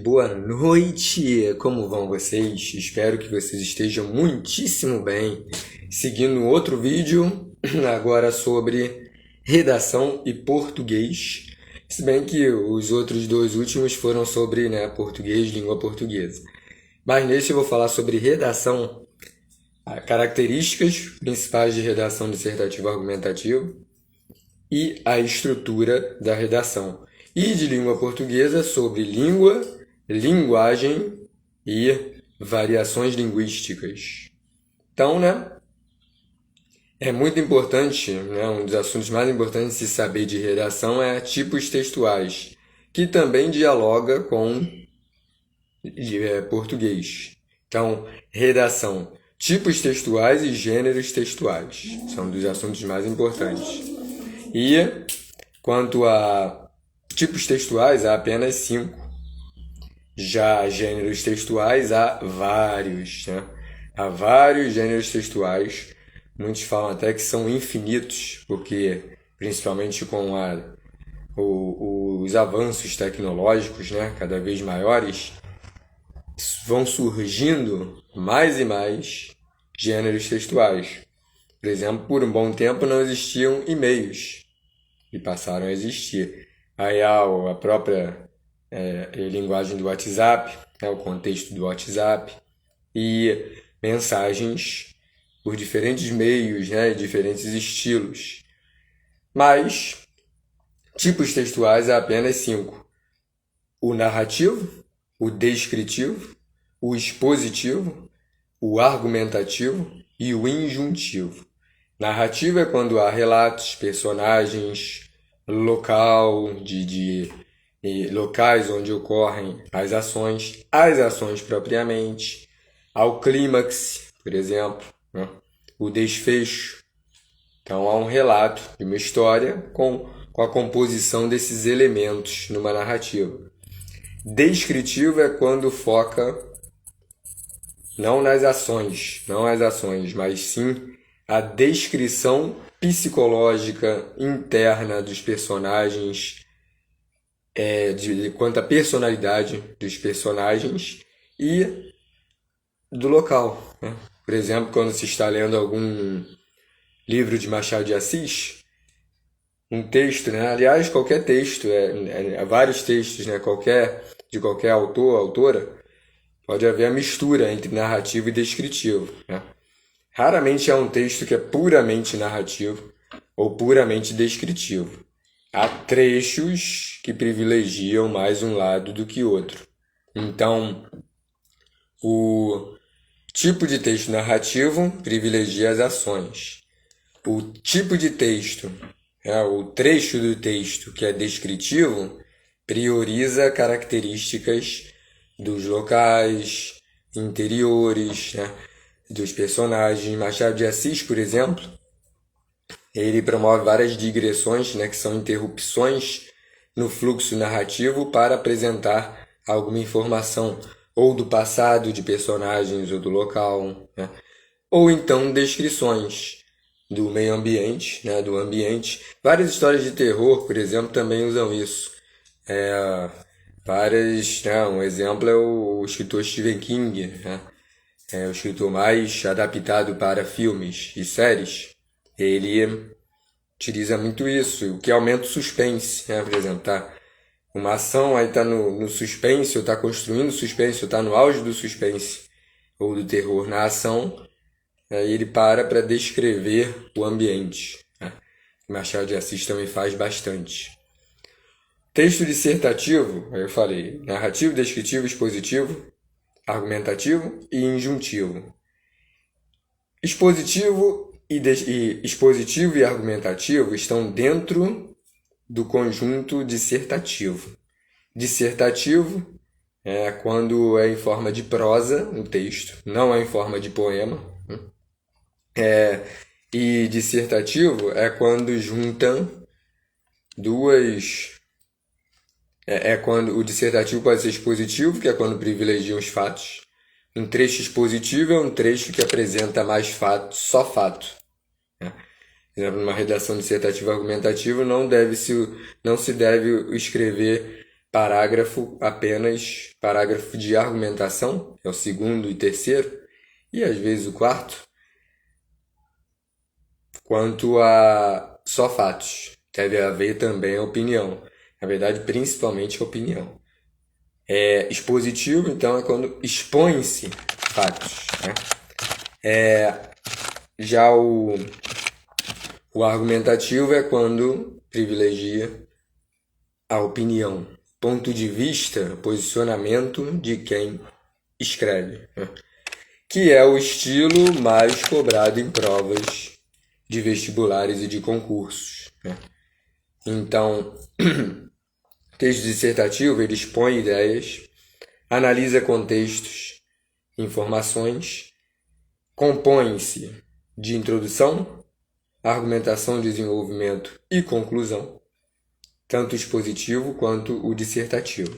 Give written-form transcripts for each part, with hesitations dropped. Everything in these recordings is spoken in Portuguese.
Boa noite! Como vão vocês? Espero que vocês estejam muitíssimo bem. Seguindo outro vídeo, agora sobre redação e português. Se bem que os outros dois últimos foram sobre português, língua portuguesa. Mas nesse eu vou falar sobre redação, características principais de redação dissertativa argumentativa e a estrutura da redação. E de língua portuguesa sobre língua, linguagem e variações linguísticas. Então, é muito importante, um dos assuntos mais importantes de se saber de redação é tipos textuais, que também dialoga com português. Então, redação, tipos textuais e gêneros textuais são dos assuntos mais importantes. E quanto a tipos textuais, há apenas 5. Já gêneros textuais, há vários. Há vários gêneros textuais. Muitos falam até que são infinitos, porque, principalmente com os avanços tecnológicos cada vez maiores, vão surgindo mais e mais gêneros textuais. Por exemplo, por um bom tempo não existiam e-mails e passaram a existir. Aí há a própria linguagem do WhatsApp, o contexto do WhatsApp e mensagens por diferentes meios, diferentes estilos. Mas tipos textuais há apenas 5. O narrativo, o descritivo, o expositivo, o argumentativo e o injuntivo. Narrativo é quando há relatos, personagens, local, locais onde ocorrem as ações propriamente, ao clímax, por exemplo, o desfecho. Então há um relato de uma história com a composição desses elementos numa narrativa. Descritivo é quando foca não nas ações, mas sim a descrição psicológica interna dos personagens, quanto à personalidade dos personagens e do local. Por exemplo, quando se está lendo algum livro de Machado de Assis, um texto, aliás, qualquer texto, vários textos, de qualquer autor, autora, pode haver a mistura entre narrativo e descritivo. Raramente há um texto que é puramente narrativo ou puramente descritivo. Há trechos que privilegiam mais um lado do que outro. Então, o tipo de texto narrativo privilegia as ações. O tipo de texto, o trecho do texto que é descritivo, prioriza características dos locais, interiores, dos personagens. Machado de Assis, por exemplo, ele promove várias digressões, que são interrupções no fluxo narrativo para apresentar alguma informação, ou do passado de personagens ou do local, ou então descrições do meio ambiente, do ambiente. Várias histórias de terror, por exemplo, também usam isso. Um exemplo é o escritor Stephen King, o escritor mais adaptado para filmes e séries. Ele utiliza muito isso, o que aumenta o suspense, por exemplo, uma ação aí está no suspense, ou está construindo suspense, ou está no auge do suspense ou do terror na ação, aí ele para descrever o ambiente. Machado de Assis também faz bastante. Texto dissertativo, eu falei, narrativo, descritivo, expositivo, argumentativo e injuntivo. Expositivo e argumentativo estão dentro do conjunto dissertativo. Dissertativo é quando é em forma de prosa no texto, não é em forma de poema. E dissertativo é quando juntam duas... quando o dissertativo pode ser expositivo, que é quando privilegia os fatos. Um trecho expositivo é um trecho que apresenta mais fatos, só fato. Por exemplo, numa redação dissertativa argumentativa não se deve escrever parágrafo apenas, parágrafo de argumentação, é o segundo e terceiro, e às vezes o quarto, quanto a só fatos. Deve haver também a opinião. Na verdade, principalmente a opinião. Expositivo, então, é quando expõe-se fatos, né? Já o argumentativo é quando privilegia a opinião, ponto de vista, posicionamento de quem escreve, né? Que é o estilo mais cobrado em provas de vestibulares e de concursos, né? Então, texto dissertativo, ele expõe ideias, analisa contextos, informações, compõe-se de introdução, argumentação, desenvolvimento e conclusão, tanto o expositivo quanto o dissertativo.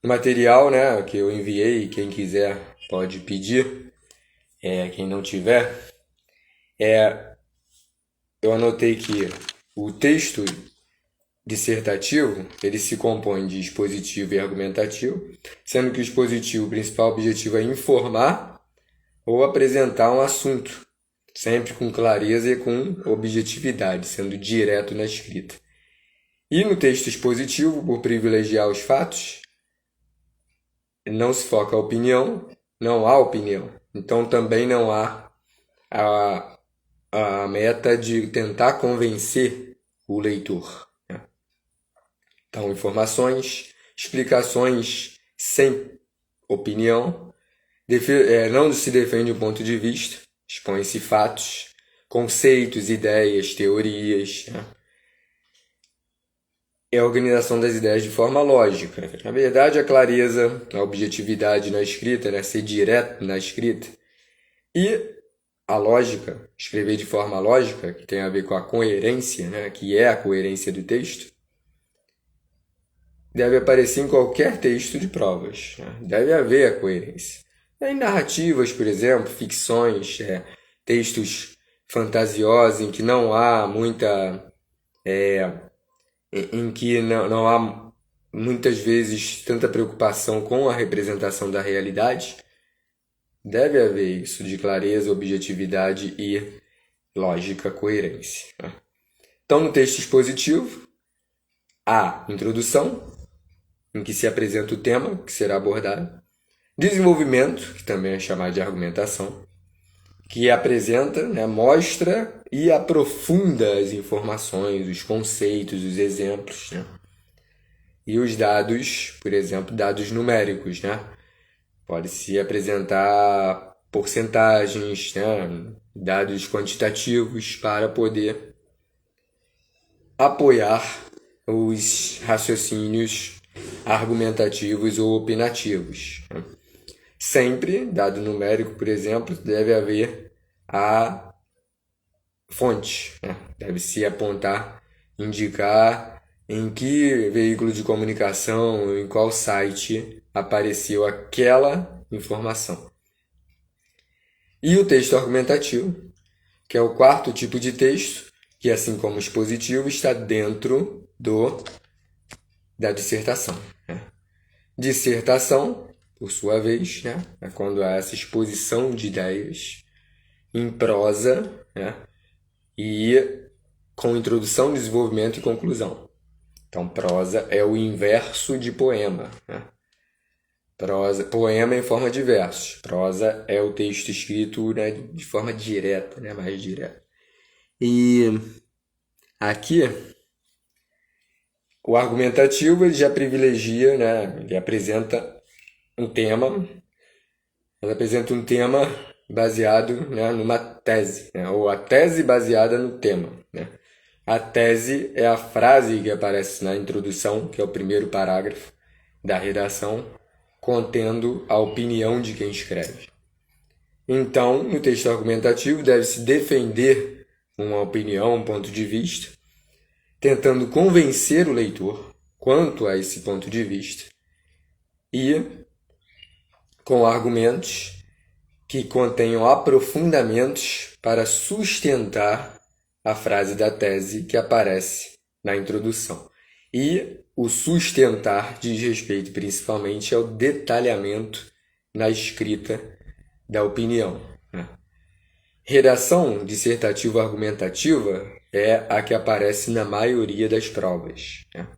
O material, né, que eu enviei, quem quiser pode pedir, quem não tiver, eu anotei que o texto dissertativo, ele se compõe de expositivo e argumentativo, sendo que o expositivo, o principal objetivo é informar ou apresentar um assunto, sempre com clareza e com objetividade, sendo direto na escrita. E no texto expositivo, por privilegiar os fatos, não se foca a opinião, não há opinião. Então também não há a meta de tentar convencer o leitor. Então, informações, explicações sem opinião, não se defende um ponto de vista, expõe-se fatos, conceitos, ideias, teorias. É a organização das ideias de forma lógica. Na verdade, a clareza, a objetividade na escrita, né? Ser direto na escrita. E a lógica, escrever de forma lógica, que tem a ver com a coerência, né? Que é a coerência do texto, deve aparecer em qualquer texto de provas, né? Deve haver a coerência. Em narrativas, por exemplo, ficções, textos fantasiosos em que não há muita... em que não há muitas vezes tanta preocupação com a representação da realidade, deve haver isso de clareza, objetividade e lógica, coerência, né? Então, no texto expositivo, há introdução, em que se apresenta o tema que será abordado, desenvolvimento, que também é chamado de argumentação, que apresenta, né, mostra e aprofunda as informações, os conceitos, os exemplos, né? E os dados, por exemplo, dados numéricos, né? Pode-se apresentar porcentagens, né, dados quantitativos para poder apoiar os raciocínios argumentativos ou opinativos, né? Sempre, dado numérico, por exemplo, deve haver a fonte, né? Deve-se apontar, indicar em que veículo de comunicação, em qual site apareceu aquela informação. E o texto argumentativo, que é o quarto tipo de texto, que assim como o expositivo, está dentro da dissertação, né? Dissertação, por sua vez, né, é quando há essa exposição de ideias em prosa, né, e com introdução, desenvolvimento e conclusão. Então, prosa é o inverso de poema, né? Poema em forma de versos. Prosa é o texto escrito, né, de forma direta, né, mais direta. E aqui, o argumentativo ele já privilegia, né, ele apresenta um tema, baseado, né, numa tese, né, ou a tese baseada no tema, né? A tese é a frase que aparece na introdução, que é o primeiro parágrafo da redação, contendo a opinião de quem escreve. Então, no texto argumentativo, deve-se defender uma opinião, um ponto de vista, tentando convencer o leitor quanto a esse ponto de vista e com argumentos que contenham aprofundamentos para sustentar a frase da tese que aparece na introdução. E o sustentar diz respeito principalmente ao detalhamento na escrita da opinião, né? Redação dissertativo-argumentativa é a que aparece na maioria das provas, né?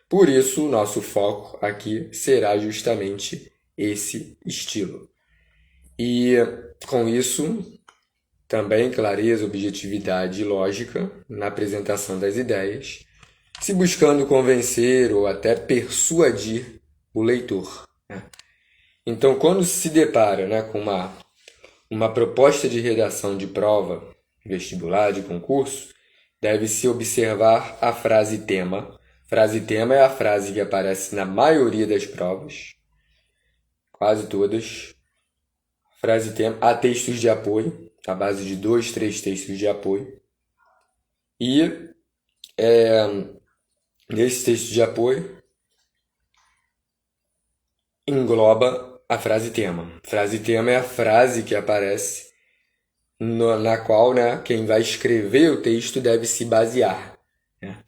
Por isso, nosso foco aqui será justamente esse estilo. E com isso, também clareza, objetividade e lógica na apresentação das ideias, se buscando convencer ou até persuadir o leitor, né? Então, quando se depara, né, com uma proposta de redação de prova, vestibular, de concurso, deve-se observar a frase tema. Frase tema é a frase que aparece na maioria das provas, quase todas. Frase tema, há textos de apoio, à base de 2, 3 textos de apoio. E nesse texto de apoio engloba a frase tema. Frase tema é a frase que aparece na qual, né, quem vai escrever o texto deve se basear, né?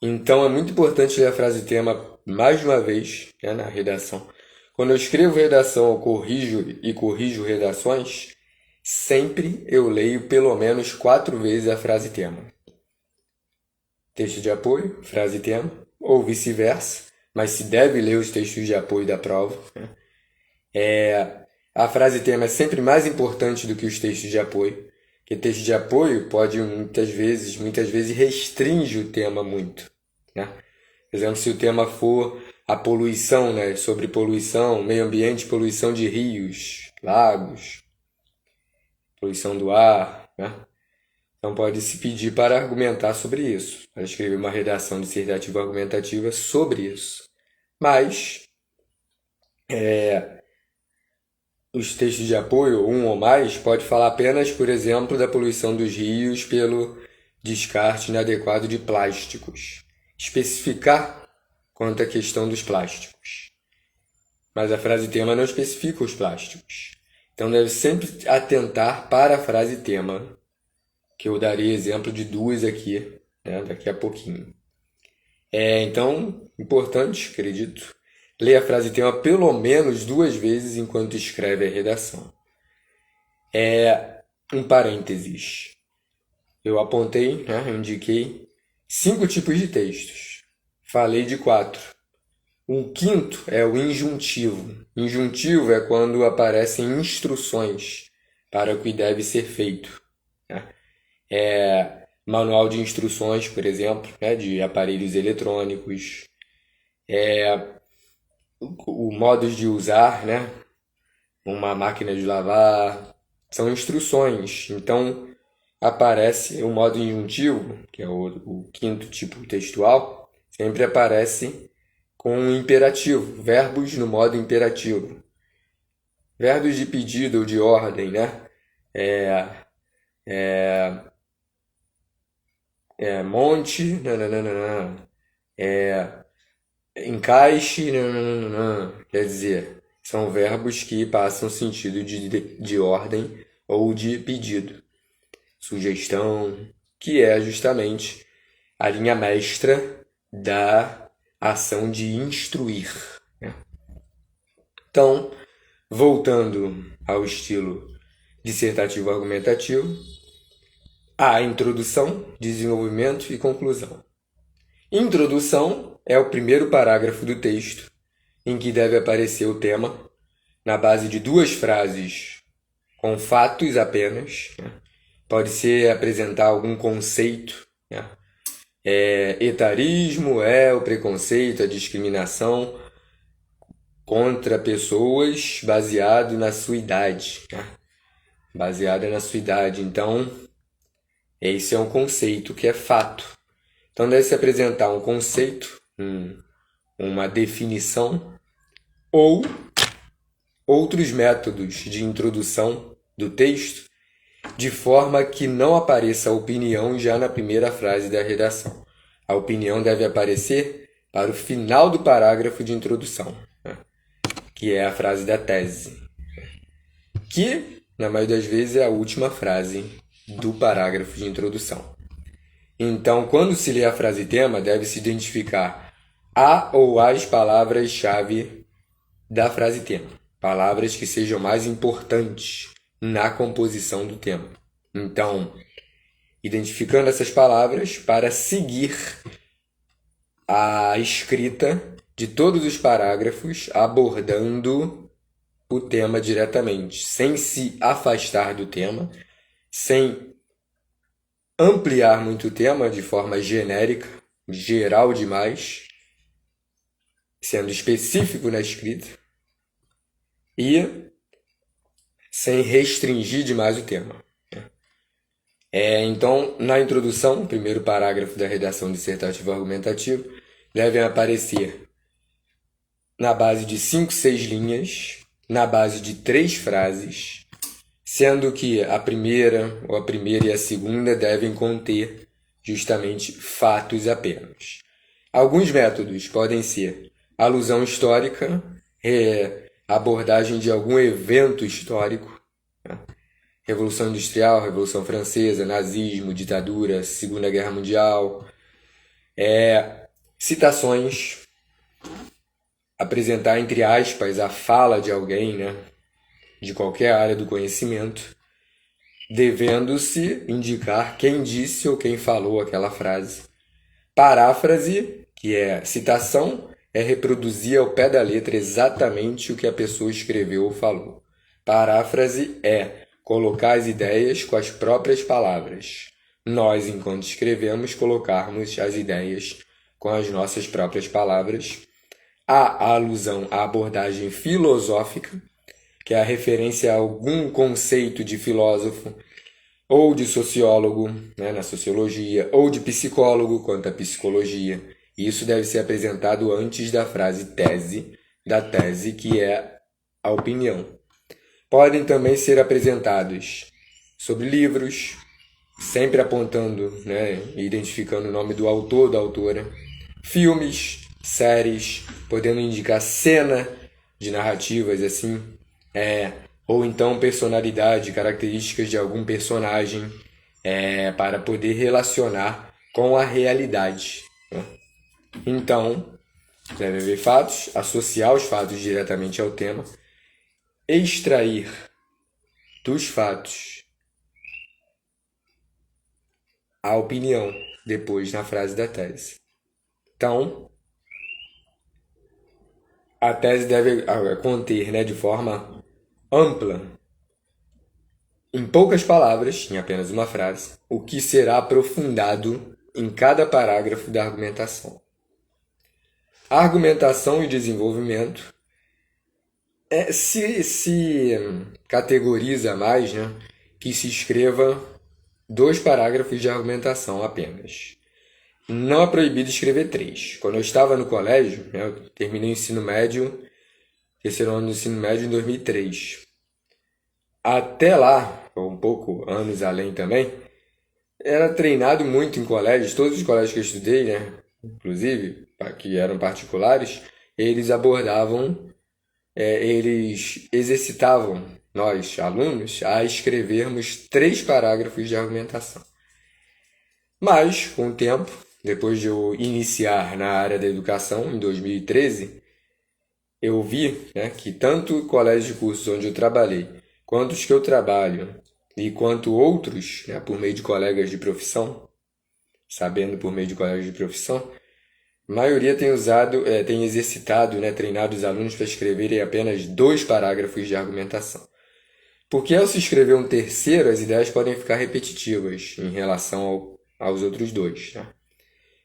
Então é muito importante ler a frase tema mais de uma vez, né, na redação. Quando eu escrevo redação ou corrijo redações, sempre eu leio pelo menos 4 vezes a frase tema. Texto de apoio, frase tema, ou vice-versa, mas se deve ler os textos de apoio da prova, né? A frase tema é sempre mais importante do que os textos de apoio, porque texto de apoio pode muitas vezes restringe o tema muito, né? Por exemplo, se o tema for a poluição, né, sobre poluição, meio ambiente, poluição de rios, lagos, poluição do ar, né? Então pode-se pedir para argumentar sobre isso, para escrever uma redação dissertativa argumentativa sobre isso. Mas os textos de apoio, um ou mais, pode falar apenas, por exemplo, da poluição dos rios pelo descarte inadequado de plásticos. Especificar quanto à questão dos plásticos. Mas a frase tema não especifica os plásticos. Então deve sempre atentar para a frase tema, que eu darei exemplo de 2 aqui, né, daqui a pouquinho. Então, importante, acredito, ler a frase tema pelo menos 2 vezes enquanto escreve a redação. Um parênteses. Eu apontei, né, eu indiquei 5 tipos de textos. Falei de 4. Um quinto é o injuntivo. Injuntivo é quando aparecem instruções para o que deve ser feito, né? Manual de instruções, por exemplo, né, de aparelhos eletrônicos. O modo de usar, né, uma máquina de lavar. São instruções. Então, aparece o modo injuntivo, que é o quinto tipo textual, sempre aparece com um imperativo, verbos no modo imperativo. Verbos de pedido ou de ordem, né? Monte, nananana, encaixe, nananana. Quer dizer, são verbos que passam sentido de ordem ou de pedido. Sugestão, que é justamente a linha mestra da ação de instruir, né? Então, voltando ao estilo dissertativo argumentativo, há introdução, desenvolvimento e conclusão. Introdução é o primeiro parágrafo do texto, em que deve aparecer o tema, na base de 2 frases com fatos apenas, né? Pode ser apresentar algum conceito, né? Etarismo é o preconceito, a discriminação contra pessoas baseado na sua idade, né? Baseada na sua idade. Então, esse é um conceito que é fato. Então, deve-se apresentar um conceito, uma definição ou outros métodos de introdução do texto, de forma que não apareça a opinião já na primeira frase da redação. A opinião deve aparecer para o final do parágrafo de introdução, né? Que é a frase da tese, que, na maioria das vezes, é a última frase do parágrafo de introdução. Então, quando se lê a frase tema, deve-se identificar a ou as palavras-chave da frase tema. Palavras que sejam mais importantes na composição do tema. Então, identificando essas palavras para seguir a escrita de todos os parágrafos abordando o tema diretamente, sem se afastar do tema, sem ampliar muito o tema de forma genérica, geral demais, sendo específico na escrita e sem restringir demais o tema. Então, na introdução, o primeiro parágrafo da redação dissertativa argumentativa devem aparecer na base de 5, 6 linhas, na base de 3 frases, sendo que a primeira e a segunda devem conter justamente fatos apenas. Alguns métodos podem ser alusão histórica, abordagem de algum evento histórico, Revolução Industrial, Revolução Francesa, nazismo, ditadura, Segunda Guerra Mundial, citações, apresentar entre aspas a fala de alguém, de qualquer área do conhecimento, devendo-se indicar quem disse ou quem falou aquela frase. Paráfrase, que é citação, é reproduzir ao pé da letra exatamente o que a pessoa escreveu ou falou. Paráfrase é colocar as ideias com as próprias palavras. Nós, enquanto escrevemos, colocarmos as ideias com as nossas próprias palavras. A alusão à abordagem filosófica, que é a referência a algum conceito de filósofo, ou de sociólogo, na sociologia, ou de psicólogo, quanto à psicologia. Isso deve ser apresentado antes da frase tese, da tese, que é a opinião. Podem também ser apresentados sobre livros, sempre apontando, e identificando o nome do autor, da autora, filmes, séries, podendo indicar cena de narrativas, assim, ou então personalidade, características de algum personagem, para poder relacionar com a realidade. Então, deve haver fatos, associar os fatos diretamente ao tema, extrair dos fatos a opinião depois na frase da tese. Então, a tese deve conter, de forma ampla, em poucas palavras, em apenas uma frase, o que será aprofundado em cada parágrafo da argumentação. A argumentação e desenvolvimento se categoriza mais, que se escreva 2 parágrafos de argumentação apenas. Não é proibido escrever 3. Quando eu estava no colégio, eu terminei o ensino médio, terceiro ano do ensino médio em 2003. Até lá, ou um pouco anos além também, era treinado muito em colégios, todos os colégios que eu estudei, inclusive, que eram particulares, eles abordavam, eles exercitavam nós, alunos, a escrevermos 3 parágrafos de argumentação. Mas, com o tempo, depois de eu iniciar na área da educação, em 2013, eu vi que tanto o colégio de cursos onde eu trabalhei, quanto os que eu trabalho, e quanto outros, por meio de colegas de profissão, sabendo por meio de colegas de profissão, a maioria tem exercitado, treinado os alunos para escreverem apenas 2 parágrafos de argumentação. Porque ao se escrever um terceiro, as ideias podem ficar repetitivas em relação aos outros 2.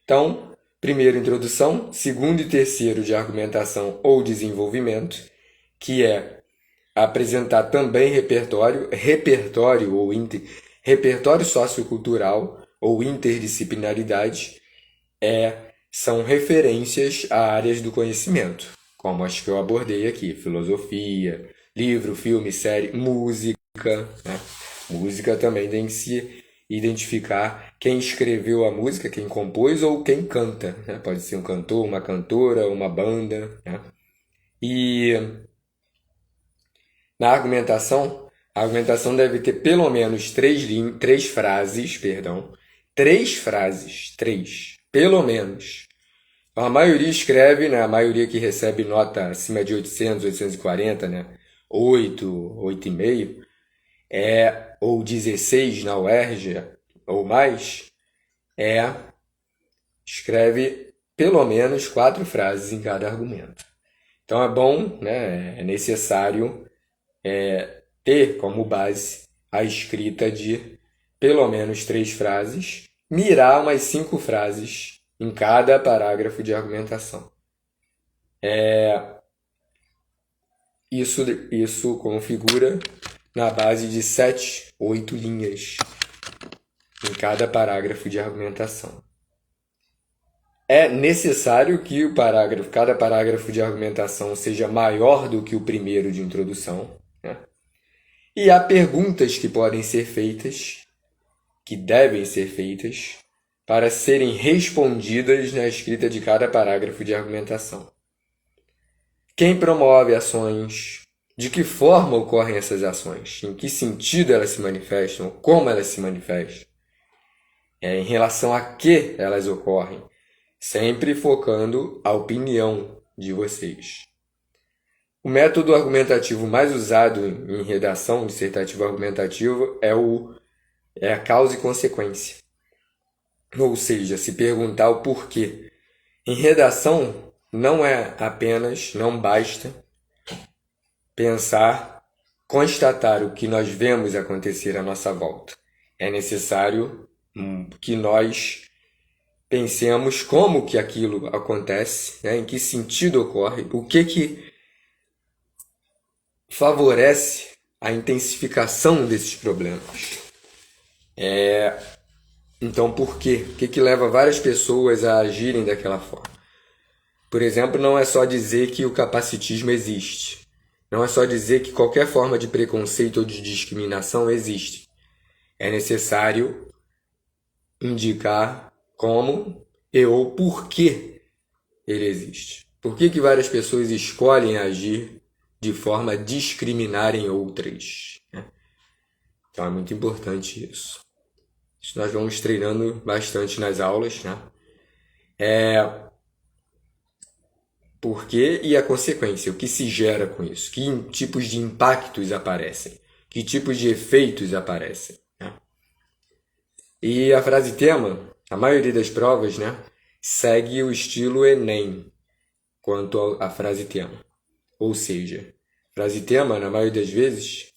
Então, primeiro, introdução, segundo e terceiro de argumentação ou desenvolvimento, que é apresentar também repertório sociocultural ou interdisciplinaridade, são referências a áreas do conhecimento, como as que eu abordei aqui, filosofia, livro, filme, série, música. Música também tem que se identificar quem escreveu a música, quem compôs ou quem canta. Pode ser um cantor, uma cantora, uma banda. E na argumentação, a argumentação deve ter pelo menos 3 frases, pelo menos. A maioria escreve, né? A maioria que recebe nota acima de 800, 840, né? 8, 8,5, ou 16 na UERJ, ou mais, escreve pelo menos 4 frases em cada argumento. Então é bom, né? É necessário ter como base a escrita de pelo menos 3 frases, mirar umas 5 frases em cada parágrafo de argumentação. Isso configura na base de 7, 8 linhas em cada parágrafo de argumentação. É necessário que cada parágrafo de argumentação seja maior do que o primeiro de introdução, né? E há perguntas que podem ser feitas, que devem ser feitas, para serem respondidas na escrita de cada parágrafo de argumentação. Quem promove ações? De que forma ocorrem essas ações? Em que sentido elas se manifestam? Como elas se manifestam? Em relação a que elas ocorrem? Sempre focando a opinião de vocês. O método argumentativo mais usado em redação dissertativa argumentativa é a causa e consequência. Ou seja, se perguntar o porquê. Em redação, não basta pensar, constatar o que nós vemos acontecer à nossa volta. É necessário que nós pensemos como que aquilo acontece, né? Em que sentido ocorre, o que favorece a intensificação desses problemas. Então, por quê? O que leva várias pessoas a agirem daquela forma? Por exemplo, não é só dizer que o capacitismo existe. Não é só dizer que qualquer forma de preconceito ou de discriminação existe. É necessário indicar como ou por que ele existe. Por que várias pessoas escolhem agir de forma a discriminar em outras, né? Então é muito importante isso. Isso nós vamos treinando bastante nas aulas, né? Por quê e a consequência, o que se gera com isso, que tipos de impactos aparecem, que tipos de efeitos aparecem, né? E a frase tema, a maioria das provas, né, segue o estilo Enem quanto à frase tema. Ou seja, frase tema, na maioria das vezes,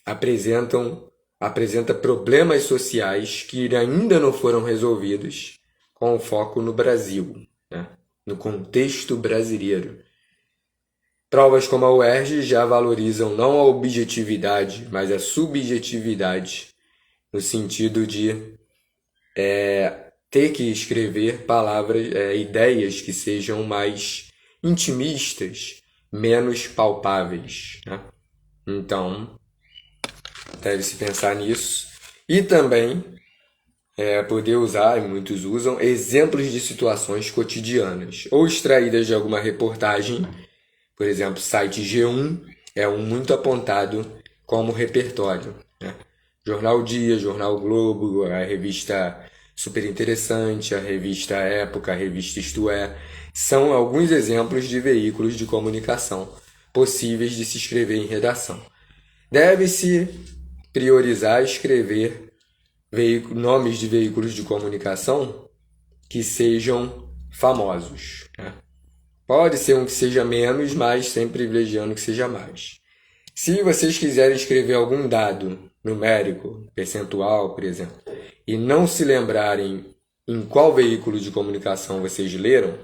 apresenta problemas sociais que ainda não foram resolvidos com foco no Brasil, né? No contexto brasileiro. Provas como a UERJ já valorizam não a objetividade, mas a subjetividade, no sentido de ter que escrever ideias que sejam mais intimistas, menos palpáveis, né? Então, deve-se pensar nisso. E também poder usar, e muitos usam, exemplos de situações cotidianas, ou extraídas de alguma reportagem. Por exemplo, site G1 é um muito apontado como repertório, né? Jornal Dia, Jornal Globo, a revista Super Interessante, a revista Época, a revista Isto É, são alguns exemplos de veículos de comunicação possíveis de se escrever em redação. Deve-se priorizar escrever nomes de veículos de comunicação que sejam famosos, né? Pode ser um que seja menos, mas sempre privilegiando que seja mais. Se vocês quiserem escrever algum dado numérico, percentual, por exemplo, e não se lembrarem em qual veículo de comunicação vocês leram,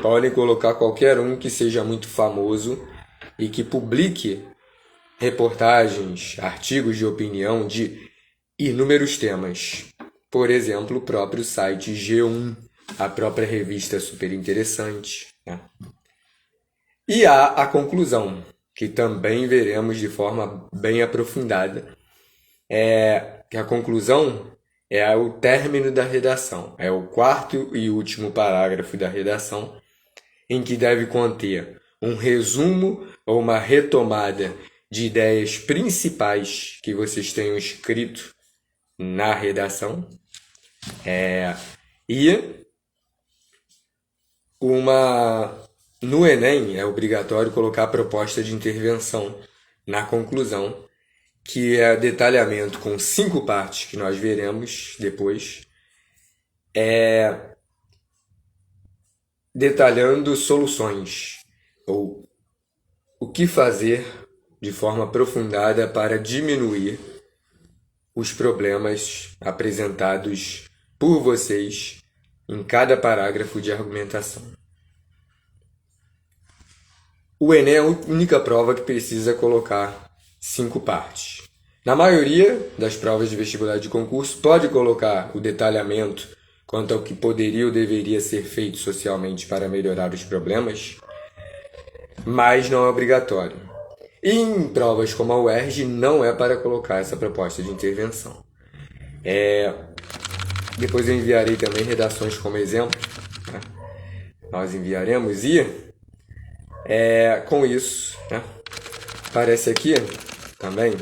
podem colocar qualquer um que seja muito famoso e que publique reportagens, artigos de opinião de inúmeros temas. Por exemplo, o próprio site G1, a própria revista Super Interessante, né? E há a conclusão, que também veremos de forma bem aprofundada. Que a conclusão é o término da redação, é o quarto e último parágrafo da redação, em que deve conter um resumo ou uma retomada de ideias principais que vocês tenham escrito na redação, e No Enem é obrigatório colocar a proposta de intervenção na conclusão, que é detalhamento com 5 partes, que nós veremos depois, detalhando soluções, ou o que fazer de forma aprofundada para diminuir os problemas apresentados por vocês em cada parágrafo de argumentação. O Enem é a única prova que precisa colocar 5 partes. Na maioria das provas de vestibular de concurso, pode colocar o detalhamento quanto ao que poderia ou deveria ser feito socialmente para melhorar os problemas, mas não é obrigatório. E em provas como a UERJ, não é para colocar essa proposta de intervenção. Depois eu enviarei também redações como exemplo. Né? Nós enviaremos e com isso, né? Aparece aqui também,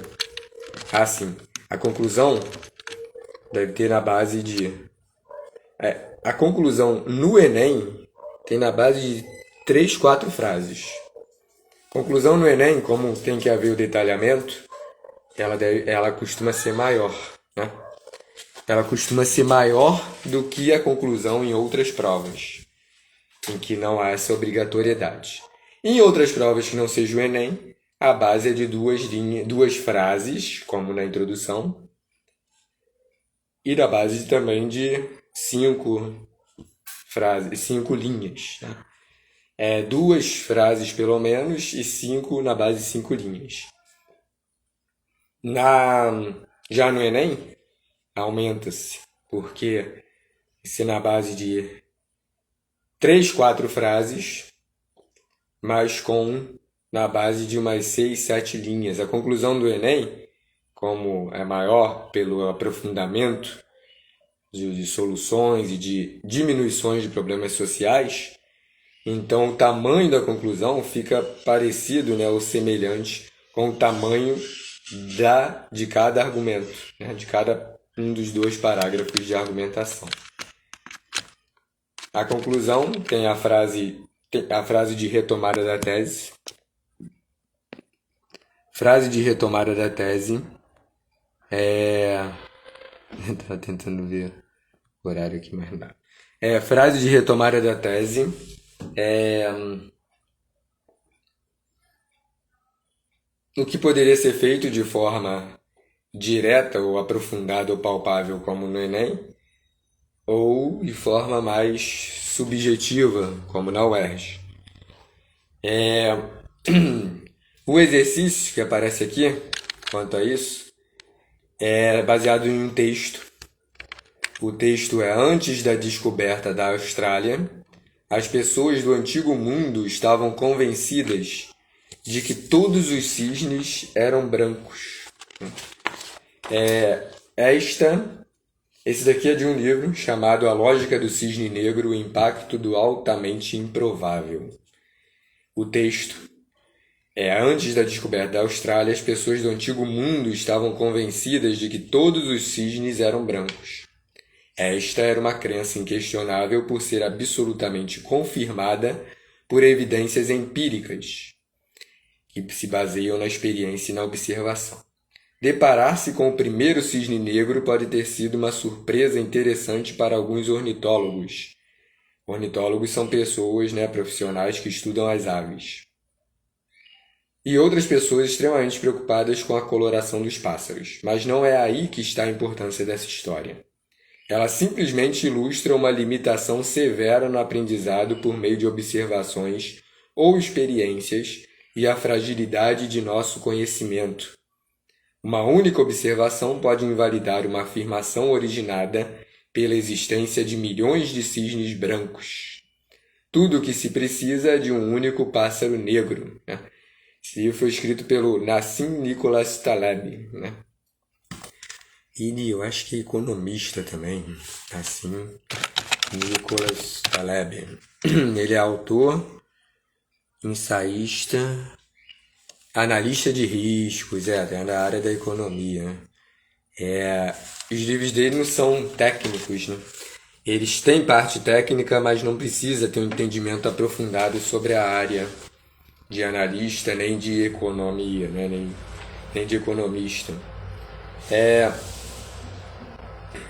assim, a conclusão deve ter na base de... a conclusão no Enem tem na base de 3, 4 frases. Conclusão no Enem, como tem que haver o detalhamento, ela costuma ser maior, né? Ela costuma ser maior do que a conclusão em outras provas, em que não há essa obrigatoriedade. Em outras provas que não seja o Enem, a base é de 2 frases, como na introdução, e da base também de 5 frases, 5 linhas. Tá? 2 frases pelo menos e 5 na base de 5 linhas. Já no Enem, aumenta-se, porque se na base de 3, 4 frases, mas na base de umas 6, 7 linhas. A conclusão do Enem, como é maior pelo aprofundamento de soluções e de diminuições de problemas sociais, então o tamanho da conclusão fica parecido, né, ou semelhante com o tamanho de cada argumento, né, de cada um dos 2 parágrafos de argumentação. A conclusão tem a frase de retomada da tese. Frase de retomada da tese Tava tentando ver o horário aqui, mas não. Frase de retomada da tese. O que poderia ser feito de forma direta ou aprofundada ou palpável, como no Enem, ou de forma mais subjetiva, como na UERJ. O exercício que aparece aqui, quanto a isso, é baseado em um texto. O texto é: antes da descoberta da Austrália, as pessoas do Antigo Mundo estavam convencidas de que todos os cisnes eram brancos. Esse daqui é de um livro chamado A Lógica do Cisne Negro, o Impacto do Altamente Improvável. O texto antes da descoberta da Austrália, as pessoas do Antigo Mundo estavam convencidas de que todos os cisnes eram brancos. Esta era uma crença inquestionável por ser absolutamente confirmada por evidências empíricas, que se baseiam na experiência e na observação. Deparar-se com o primeiro cisne negro pode ter sido uma surpresa interessante para alguns ornitólogos. Ornitólogos são pessoas, profissionais que estudam as aves. E outras pessoas extremamente preocupadas com a coloração dos pássaros. Mas não é aí que está a importância dessa história. Ela simplesmente ilustra uma limitação severa no aprendizado por meio de observações ou experiências e a fragilidade de nosso conhecimento. Uma única observação pode invalidar uma afirmação originada pela existência de milhões de cisnes brancos. Tudo o que se precisa é de um único pássaro negro. Esse livro foi escrito pelo Nassim Nicholas Taleb. Ele, eu acho que é economista também. Nassim Nicholas Taleb. Ele é autor, ensaísta, analista de riscos, da área da economia. Os livros dele não são técnicos, Eles têm parte técnica, mas não precisa ter um entendimento aprofundado sobre a área de analista, nem de economia, né? nem de economista.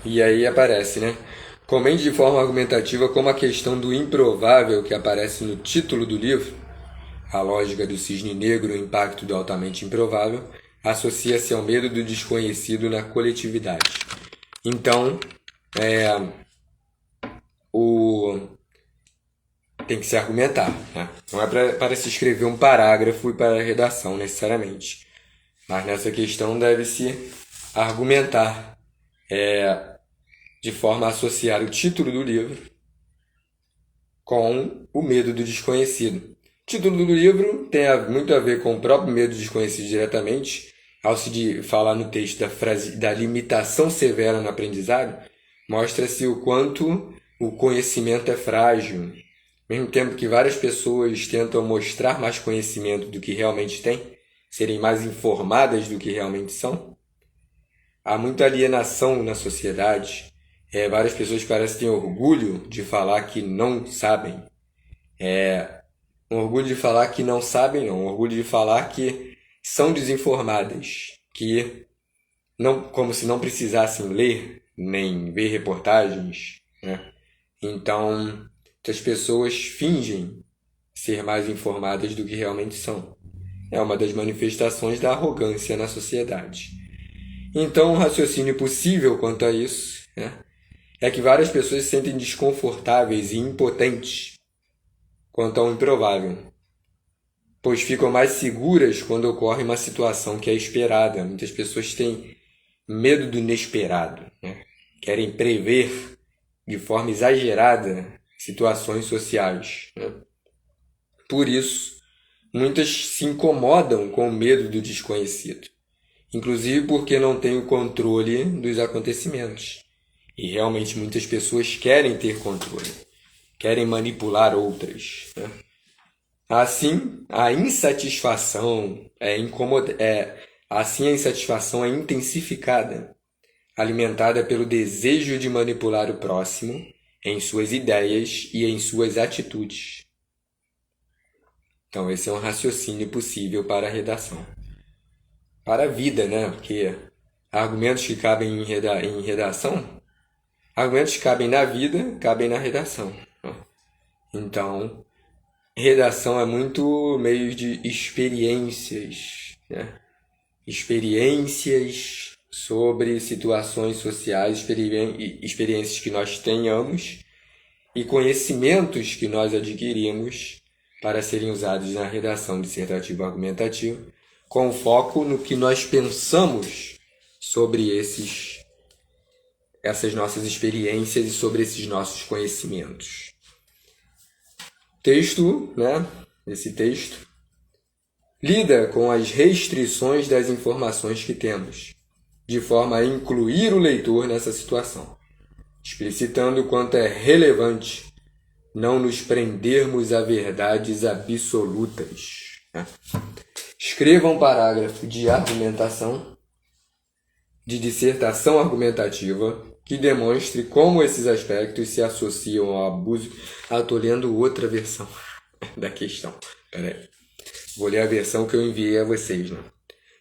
E aí aparece, né? Comente de forma argumentativa como a questão do improvável que aparece no título do livro, a lógica do cisne negro e o impacto do altamente improvável, associa-se ao medo do desconhecido na coletividade. Então, tem que se argumentar, né? Não é para se escrever um parágrafo e para a redação, necessariamente. Mas nessa questão deve-se argumentar de forma a associar o título do livro com o medo do desconhecido. O título do livro tem muito a ver com o próprio medo do desconhecido diretamente, ao se falar no texto da limitação severa no aprendizado, mostra-se o quanto o conhecimento é frágil. Ao mesmo tempo que várias pessoas tentam mostrar mais conhecimento do que realmente têm, serem mais informadas do que realmente são, há muita alienação na sociedade. Várias pessoas parecem ter orgulho de falar que não sabem. Um orgulho de falar que não sabem, não. Um orgulho de falar que são desinformadas. Que não, como se não precisassem ler nem ver reportagens, né? Então, as pessoas fingem ser mais informadas do que realmente são. É uma das manifestações da arrogância na sociedade. Então, um raciocínio possível quanto a isso, né, é que várias pessoas se sentem desconfortáveis e impotentes quanto ao improvável, pois ficam mais seguras quando ocorre uma situação que é esperada. Muitas pessoas têm medo do inesperado, né? Querem prever de forma exagerada situações sociais, né? Por isso, muitas se incomodam com o medo do desconhecido, inclusive porque não têm o controle dos acontecimentos. E realmente muitas pessoas querem ter controle, querem manipular outras, né? Assim, a insatisfação assim a insatisfação é intensificada, alimentada pelo desejo de manipular o próximo em suas ideias e em suas atitudes. Então, esse é um raciocínio possível para a redação. Para a vida, né? Porque argumentos que cabem em redação, argumentos que cabem na vida, cabem na redação. Então, redação é muito meio de experiências, né? Experiências sobre situações sociais, experiências que nós tenhamos e conhecimentos que nós adquirimos para serem usados na redação dissertativa argumentativa, com foco no que nós pensamos sobre essas nossas experiências e sobre esses nossos conhecimentos. Texto, né? Esse texto lida com as restrições das informações que temos, de forma a incluir o leitor nessa situação, explicitando o quanto é relevante não nos prendermos a verdades absolutas. Escreva um parágrafo de argumentação, de dissertação argumentativa, que demonstre como esses aspectos se associam ao abuso. Estou lendo outra versão da questão. Peraí. Vou ler a versão que eu enviei a vocês, né?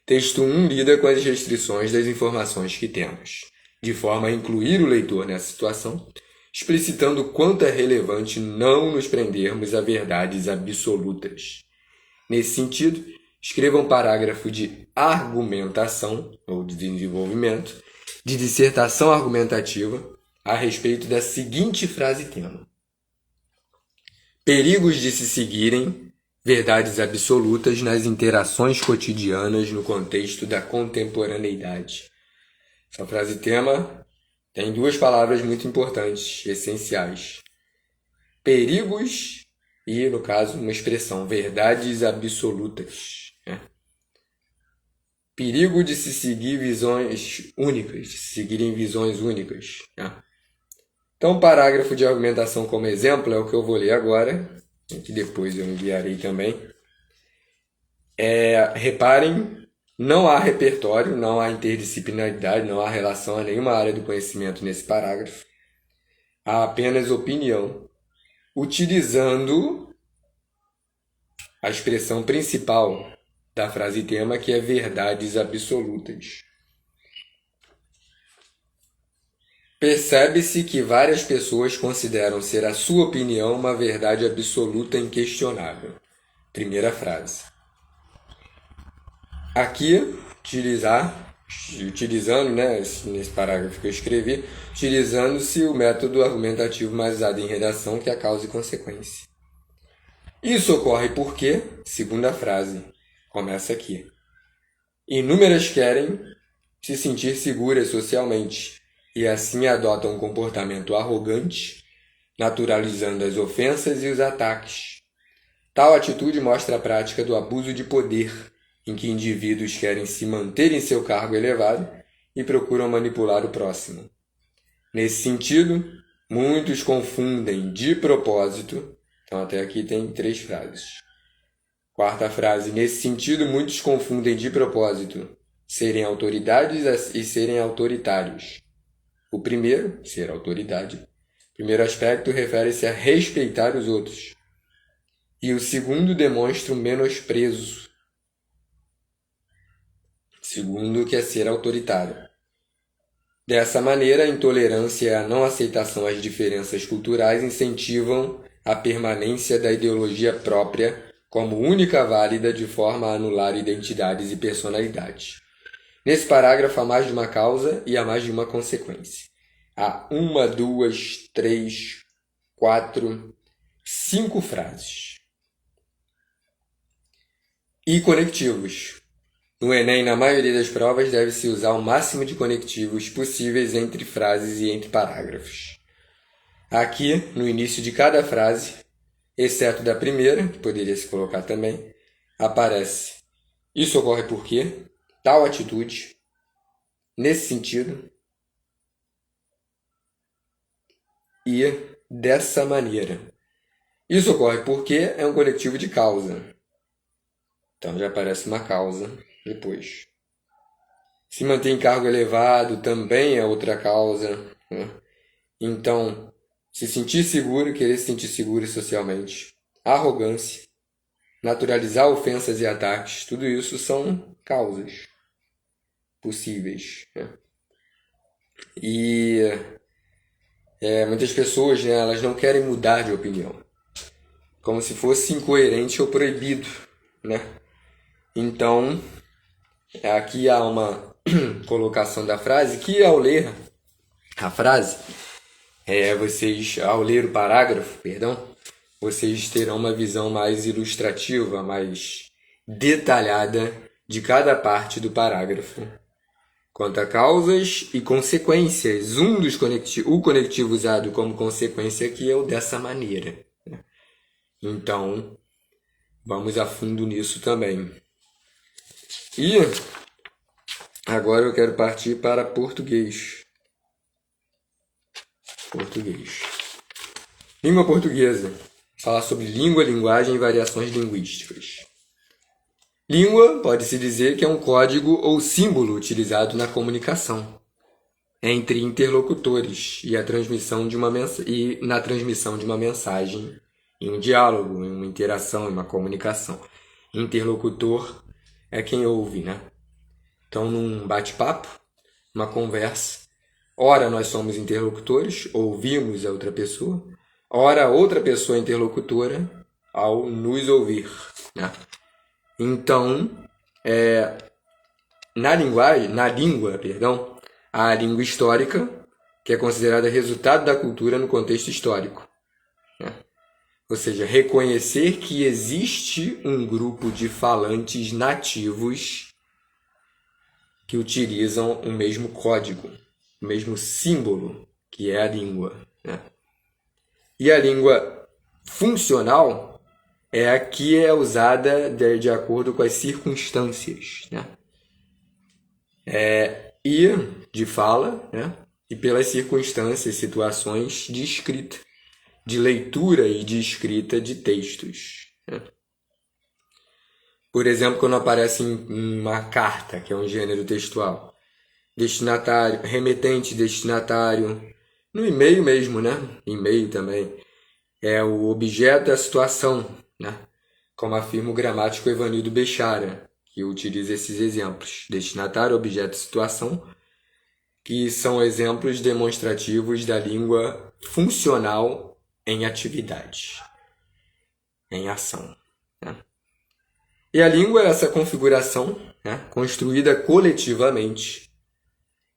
Texto 1 lida com as restrições das informações que temos, de forma a incluir o leitor nessa situação, explicitando o quanto é relevante não nos prendermos a verdades absolutas. Nesse sentido, escreva um parágrafo de argumentação, ou de desenvolvimento, de dissertação argumentativa a respeito da seguinte frase-tema: perigos de se seguirem verdades absolutas nas interações cotidianas no contexto da contemporaneidade. Essa frase-tema tem duas palavras muito importantes, essenciais: perigos e, no caso, uma expressão, verdades absolutas. Perigo de se seguir visões únicas, de se seguirem visões únicas. Então, o parágrafo de argumentação como exemplo é o que eu vou ler agora, que depois eu enviarei também. Reparem, não há repertório, não há interdisciplinaridade, não há relação a nenhuma área do conhecimento nesse parágrafo. a apenas opinião, utilizando a expressão principal da frase tema, que é verdades absolutas. Percebe-se que várias pessoas consideram ser a sua opinião uma verdade absoluta e inquestionável. Primeira frase. Aqui, utilizando, né, nesse parágrafo que eu escrevi, utilizando-se o método argumentativo mais usado em redação, que é a causa e consequência. Isso ocorre porque, segunda frase, começa aqui. Inúmeras querem se sentir seguras socialmente e assim adotam um comportamento arrogante, naturalizando as ofensas e os ataques. Tal atitude mostra a prática do abuso de poder, em que indivíduos querem se manter em seu cargo elevado e procuram manipular o próximo. Nesse sentido, muitos confundem de propósito. Então, até aqui tem 3 frases. Quarta frase. Nesse sentido, muitos confundem de propósito serem autoridades e serem autoritários. O primeiro, ser autoridade. O primeiro aspecto refere-se a respeitar os outros. E o segundo demonstra o menosprezo. Segundo, que é ser autoritário. Dessa maneira, a intolerância e a não aceitação às diferenças culturais incentivam a permanência da ideologia própria como única válida, de forma a anular identidades e personalidades. Nesse parágrafo há mais de uma causa e há mais de uma consequência. Há 1, 2, 3, 4, 5 frases. E conectivos. No Enem, na maioria das provas, deve-se usar o máximo de conectivos possíveis entre frases e entre parágrafos. Aqui, no início de cada frase, exceto da primeira, que poderia se colocar também, aparece: isso ocorre porque, tal atitude, nesse sentido, e dessa maneira. Isso ocorre porque é um conectivo de causa. Então já aparece uma causa depois. Se manter em cargo elevado também é outra causa, né? Então, se sentir seguro, querer se sentir seguro socialmente, arrogância, naturalizar ofensas e ataques, tudo isso são causas possíveis, né? E muitas pessoas, né, elas não querem mudar de opinião, como se fosse incoerente ou proibido, né? Então, aqui há uma colocação da frase que, ao ler a frase, ao ler o parágrafo, vocês terão uma visão mais ilustrativa, mais detalhada de cada parte do parágrafo. Quanto a causas e consequências, o conectivo usado como consequência aqui é o dessa maneira. Então, vamos a fundo nisso também. E agora eu quero partir para português. Língua portuguesa. Falar sobre língua, linguagem e variações linguísticas. Língua pode-se dizer que é um código ou símbolo utilizado na comunicação entre interlocutores e na transmissão de uma mensagem, em um diálogo, em uma interação, em uma comunicação. Interlocutor é quem ouve, né? Então, num bate-papo, uma conversa, ora nós somos interlocutores, ouvimos a outra pessoa, ora outra pessoa é interlocutora ao nos ouvir, né? Então, na língua, há a língua histórica, que é considerada resultado da cultura no contexto histórico, né? Ou seja, reconhecer que existe um grupo de falantes nativos que utilizam o mesmo código, o mesmo símbolo, que é a língua, né? E a língua funcional é a que é usada de acordo com as circunstâncias, né? E de fala, né? E pelas circunstâncias, situações de escrita, de leitura e de escrita de textos, né? Por exemplo, quando aparece em uma carta, que é um gênero textual, destinatário, remetente, destinatário, No e-mail mesmo, né? E-mail também. É o objeto, a situação, né? Como afirma o gramático Evanildo Bechara, que utiliza esses exemplos. Destinatário, objeto, situação, que são exemplos demonstrativos da língua funcional em atividade, em ação, né? E a língua é essa configuração, né, construída coletivamente,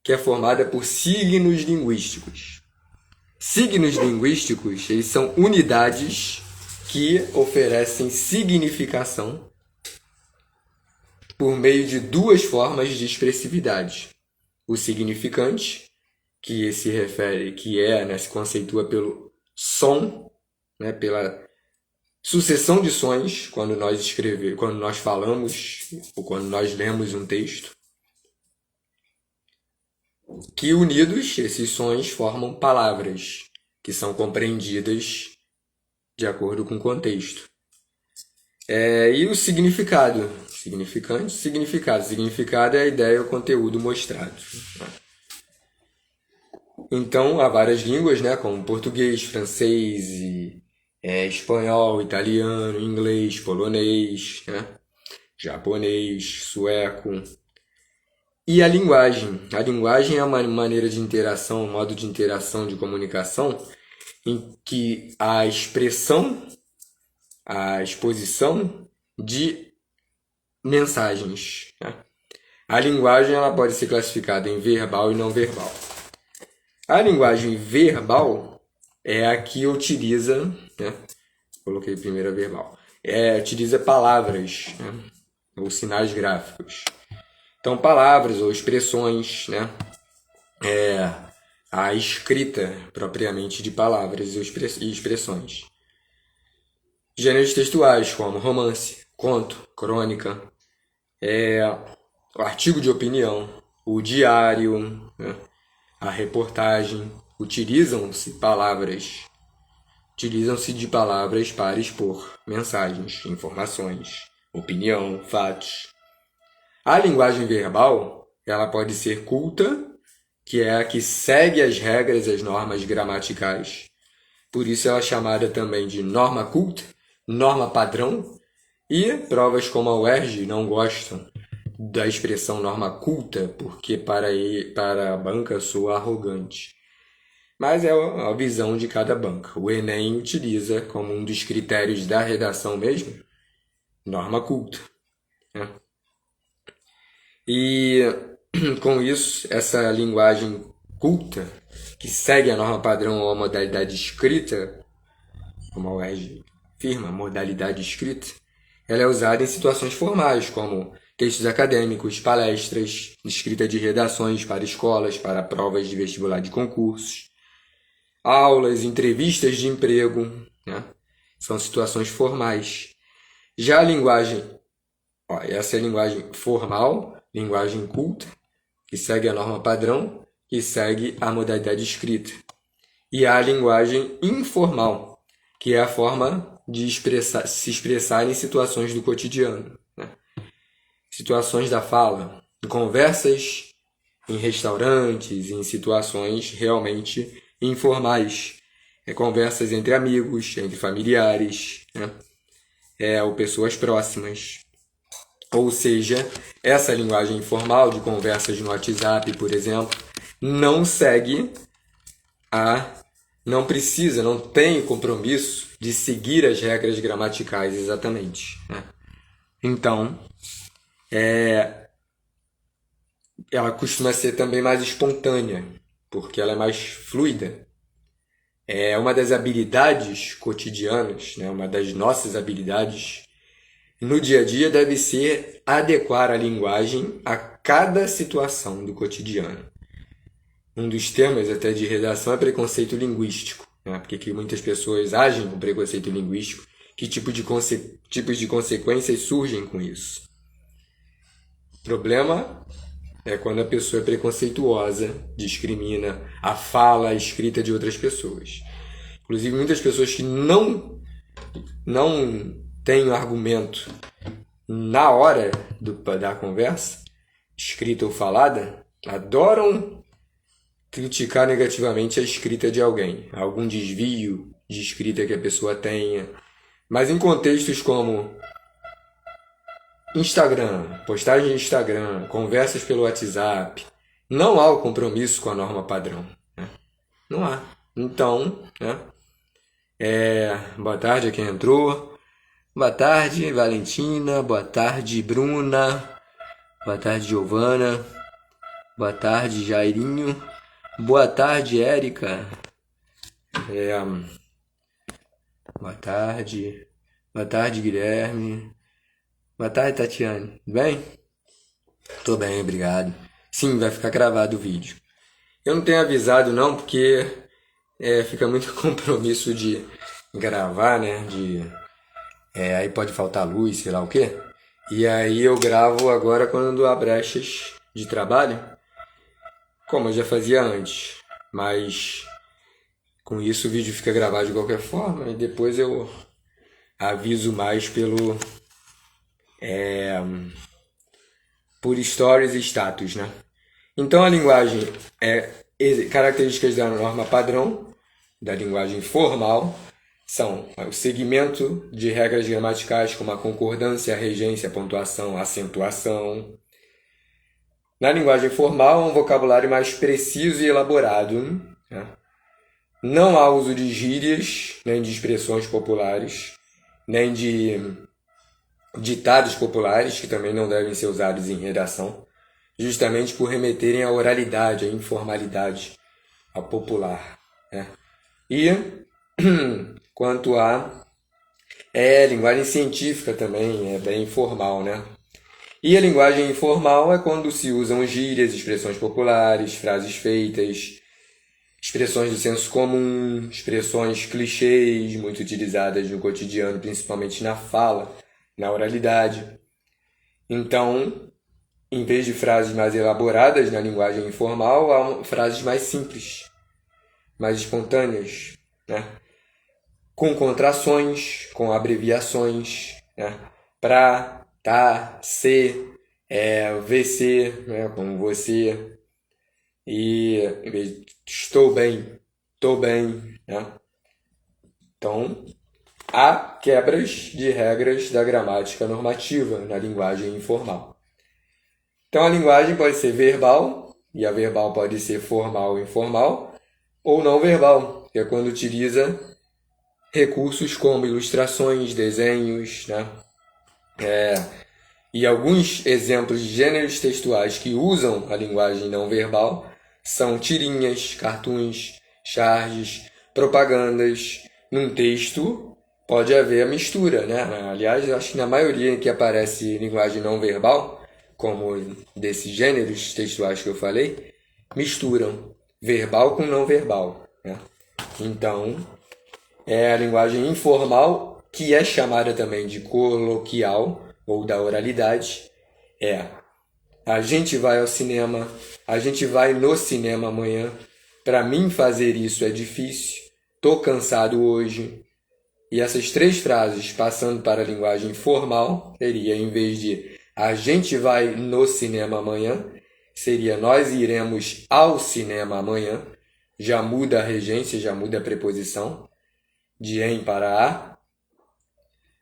que é formada por signos linguísticos. Signos linguísticos, eles são unidades que oferecem significação por meio de duas formas de expressividade. O significante, que se refere, né, se conceitua pelo som, né, pela sucessão de sons quando nós falamos ou quando nós lemos um texto, que unidos esses sons formam palavras que são compreendidas de acordo com o contexto. E o significado, significante, significado. Significado é a ideia ou conteúdo mostrado. Então, há várias línguas, né, como português, francês, espanhol, italiano, inglês, polonês, né, japonês, sueco. E a linguagem. A linguagem é uma maneira de interação, um modo de interação, de comunicação, em que a expressão, a exposição de mensagens, né? A linguagem ela pode ser classificada em verbal e não verbal. A linguagem verbal é a que utiliza, né? Coloquei primeiro a verbal. Utiliza palavras, né, ou sinais gráficos. Então, palavras ou expressões, né? A escrita propriamente de palavras e expressões. Gêneros textuais, como romance, conto, crônica, o artigo de opinião, o diário, né, a reportagem, utilizam-se de palavras para expor mensagens, informações, opinião, fatos. A linguagem verbal, ela pode ser culta, que é a que segue as regras, as normas gramaticais. Por isso ela é chamada também de norma culta, norma padrão, e provas como a UERJ não gostam da expressão norma culta, porque para a banca soa arrogante. Mas é a visão de cada banca. O Enem utiliza como um dos critérios da redação mesmo, norma culta, né? E com isso, essa linguagem culta, que segue a norma padrão ou a modalidade escrita, como a UERJ afirma, modalidade escrita, ela é usada em situações formais, como textos acadêmicos, palestras, escrita de redações para escolas, para provas de vestibular de concursos, aulas, entrevistas de emprego, né? São situações formais. Já a linguagem, essa é a linguagem formal, linguagem culta, que segue a norma padrão, que segue a modalidade escrita. E há a linguagem informal, que é a forma de se expressar em situações do cotidiano, né? Situações da fala, em conversas, em restaurantes, em situações realmente informais. Conversas entre amigos, entre familiares, né? Ou pessoas próximas. Ou seja, essa linguagem informal de conversas no WhatsApp, por exemplo, não tem o compromisso de seguir as regras gramaticais exatamente, né? Então, ela costuma ser também mais espontânea, porque ela é mais fluida. É uma das habilidades cotidianas, né? Uma das nossas habilidades no dia a dia deve ser adequar a linguagem a cada situação do cotidiano. Um dos temas até de redação é preconceito linguístico, né? Porque muitas pessoas agem com preconceito linguístico. Que tipos de consequências surgem com isso? O problema é quando a pessoa é preconceituosa, discrimina a fala, a escrita de outras pessoas. Inclusive, muitas pessoas que não têm argumento na hora da conversa, escrita ou falada, adoram criticar negativamente a escrita de alguém, algum desvio de escrita que a pessoa tenha. Mas em contextos como Instagram, postagem no Instagram, conversas pelo WhatsApp, não há o compromisso com a norma padrão, né? Não há. Então, né? Boa tarde a quem entrou. Boa tarde, Valentina. Boa tarde, Bruna. Boa tarde, Giovana. Boa tarde, Jairinho. Boa tarde, Érica. Boa tarde. Boa tarde, Guilherme. Boa tarde, Tatiane. Tudo bem? Tô bem, obrigado. Sim, vai ficar gravado o vídeo. Eu não tenho avisado não, porque fica muito compromisso de gravar, né? Aí pode faltar luz, sei lá o quê. E aí eu gravo agora quando há brechas de trabalho, como eu já fazia antes. Mas com isso o vídeo fica gravado de qualquer forma e depois eu aviso mais por stories e status, né? Então a linguagem características da norma padrão, da linguagem formal, são o segmento de regras gramaticais como a concordância, a regência, a pontuação, a acentuação. Na linguagem formal, um vocabulário mais preciso e elaborado, né? Não há uso de gírias, nem de expressões populares, nem de ditados populares, que também não devem ser usados em redação, justamente por remeterem à oralidade, à informalidade, ao popular, né? E quanto à linguagem científica também, é bem informal, né? E a linguagem informal é quando se usam gírias, expressões populares, frases feitas, expressões do senso comum, expressões clichês muito utilizadas no cotidiano, principalmente na fala, na oralidade. Então, em vez de frases mais elaboradas na linguagem informal, há frases mais simples, mais espontâneas, né? Com contrações, com abreviações, né? Pra, tá, se, VC, né? Como você. E em vez de estou bem, tô bem, né? Então, há quebras de regras da gramática normativa na linguagem informal. Então, a linguagem pode ser verbal, e a verbal pode ser formal, informal, ou não verbal, que é quando utiliza recursos como ilustrações, desenhos, né? E alguns exemplos de gêneros textuais que usam a linguagem não verbal são tirinhas, cartoons, charges, propagandas. Num texto pode haver a mistura, né? Aliás, eu acho que na maioria que aparece linguagem não verbal, como desses gêneros textuais que eu falei, misturam verbal com não verbal, né? Então, é a linguagem informal, que é chamada também de coloquial ou da oralidade. A gente vai ao cinema, a gente vai no cinema amanhã. Para mim fazer isso é difícil, tô cansado hoje. E essas três frases passando para a linguagem formal seria, em vez de a gente vai no cinema amanhã, seria nós iremos ao cinema amanhã. Já muda a regência, já muda a preposição de em para a.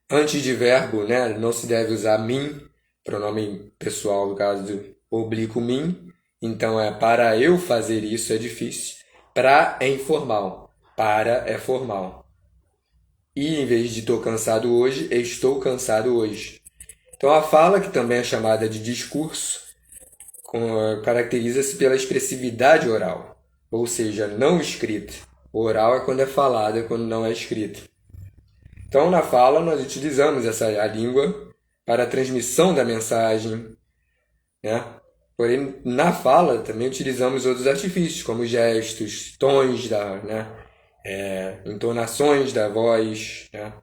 Antes de verbo, né, não se deve usar mim, pronome pessoal, no caso do oblíquo mim. Então para eu fazer isso é difícil. Pra é informal, para é formal. E em vez de tô cansado hoje, estou cansado hoje. Então a fala, que também é chamada de discurso, caracteriza-se pela expressividade oral, ou seja, não escrita. O oral é quando é falado, é quando não é escrito. Então, na fala, nós utilizamos a língua para a transmissão da mensagem, né? Porém, na fala, também utilizamos outros artifícios, como gestos, tons, entonações da voz, né?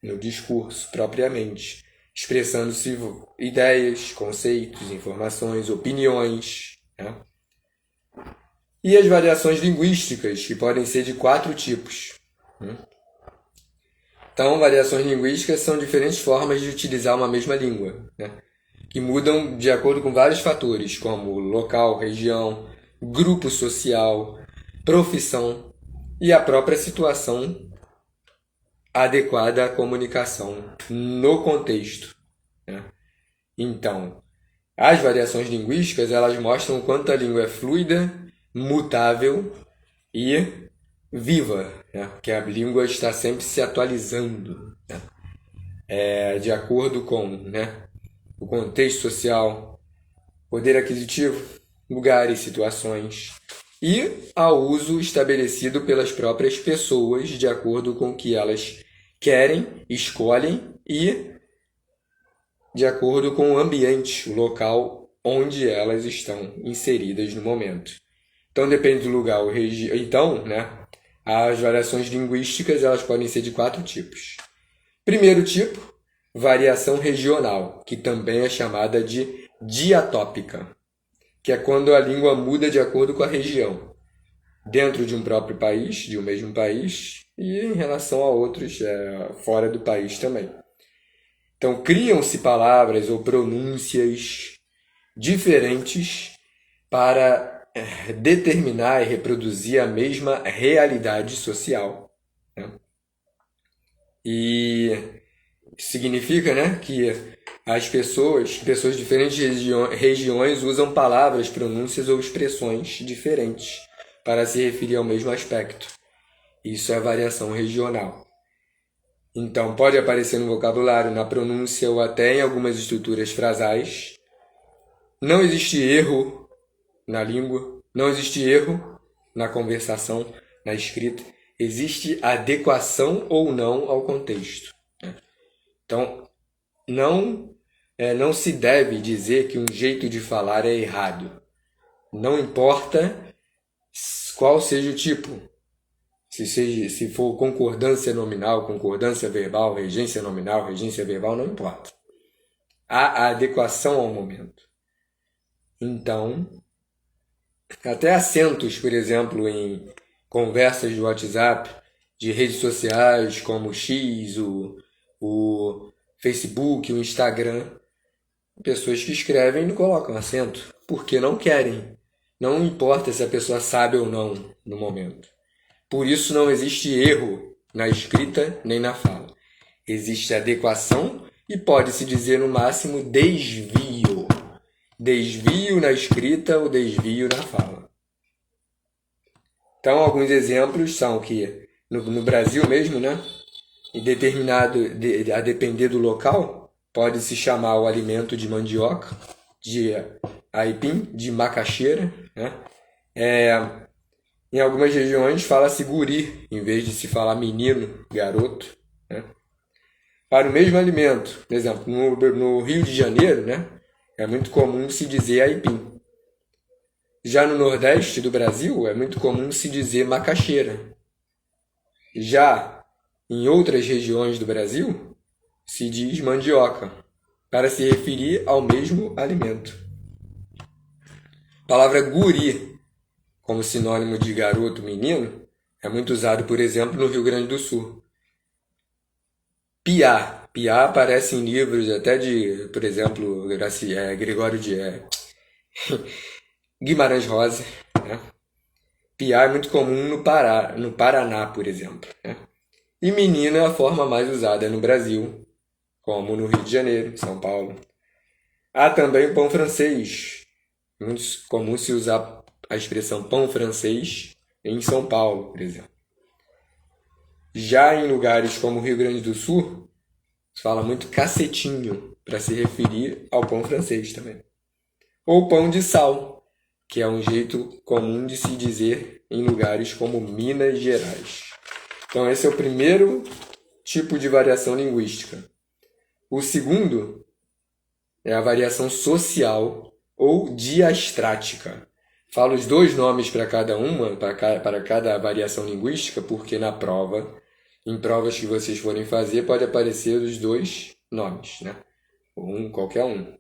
No discurso, propriamente, expressando-se ideias, conceitos, informações, opiniões, né? E as variações linguísticas, que podem ser de 4 tipos, né? Então, variações linguísticas são diferentes formas de utilizar uma mesma língua, né? Que mudam de acordo com vários fatores, como local, região, grupo social, profissão e a própria situação adequada à comunicação no contexto, né? Então, as variações linguísticas, elas mostram o quanto a língua é fluida, mutável e viva, né? Porque a língua está sempre se atualizando, né? De acordo com, né, o contexto social, poder aquisitivo, lugares, situações e ao uso estabelecido pelas próprias pessoas de acordo com o que elas querem, escolhem e de acordo com o ambiente, o local onde elas estão inseridas no momento. Então depende do lugar ou região. Então, né, as variações linguísticas elas podem ser de 4 tipos. Primeiro tipo, variação regional, que também é chamada de diatópica, que é quando a língua muda de acordo com a região, dentro de um próprio país, de um mesmo país, e em relação a outros fora do país também. Então, criam-se palavras ou pronúncias diferentes para determinar e reproduzir a mesma realidade social, né? E significa, né, que as pessoas de diferentes regiões usam palavras, pronúncias ou expressões diferentes para se referir ao mesmo aspecto. Isso é variação regional. Então, pode aparecer no vocabulário, na pronúncia ou até em algumas estruturas frasais. Não existe erro na língua, não existe erro na conversação, na escrita. Existe adequação ou não ao contexto. Então, não se deve dizer que um jeito de falar é errado. Não importa qual seja o tipo. Se for concordância nominal, concordância verbal, regência nominal, regência verbal, não importa. Há a adequação ao momento. Então, até acentos, por exemplo, em conversas de WhatsApp, de redes sociais como o X, o Facebook, o Instagram, pessoas que escrevem não colocam acento, porque não querem. Não importa se a pessoa sabe ou não no momento. Por isso não existe erro na escrita nem na fala. Existe adequação e pode-se dizer no máximo desvio. Desvio na escrita ou desvio na fala. Então, alguns exemplos são que no Brasil mesmo, né, a depender do local, pode-se chamar o alimento de mandioca, de aipim, de macaxeira, né? Em algumas regiões fala-se guri, em vez de se falar menino, garoto, né? Para o mesmo alimento, por exemplo, no Rio de Janeiro, né, é muito comum se dizer aipim. Já no Nordeste do Brasil, é muito comum se dizer macaxeira. Já em outras regiões do Brasil, se diz mandioca, para se referir ao mesmo alimento. A palavra guri, como sinônimo de garoto, menino, é muito usado, por exemplo, no Rio Grande do Sul. Piá. Piá aparece em livros até de, por exemplo, Gregório de Guimarães Rosa, né? Piá é muito comum no Paraná, por exemplo, né? E menina é a forma mais usada no Brasil, como no Rio de Janeiro, São Paulo. Há também pão francês. Muito comum se usar a expressão pão francês em São Paulo, por exemplo. Já em lugares como o Rio Grande do Sul, se fala muito cacetinho, para se referir ao pão francês também. Ou pão de sal, que é um jeito comum de se dizer em lugares como Minas Gerais. Então esse é o primeiro tipo de variação linguística. O segundo é a variação social ou diastrática. Falo os dois nomes para cada uma, para cada variação linguística, porque na prova, em provas que vocês forem fazer, pode aparecer os dois nomes, né? Qualquer um.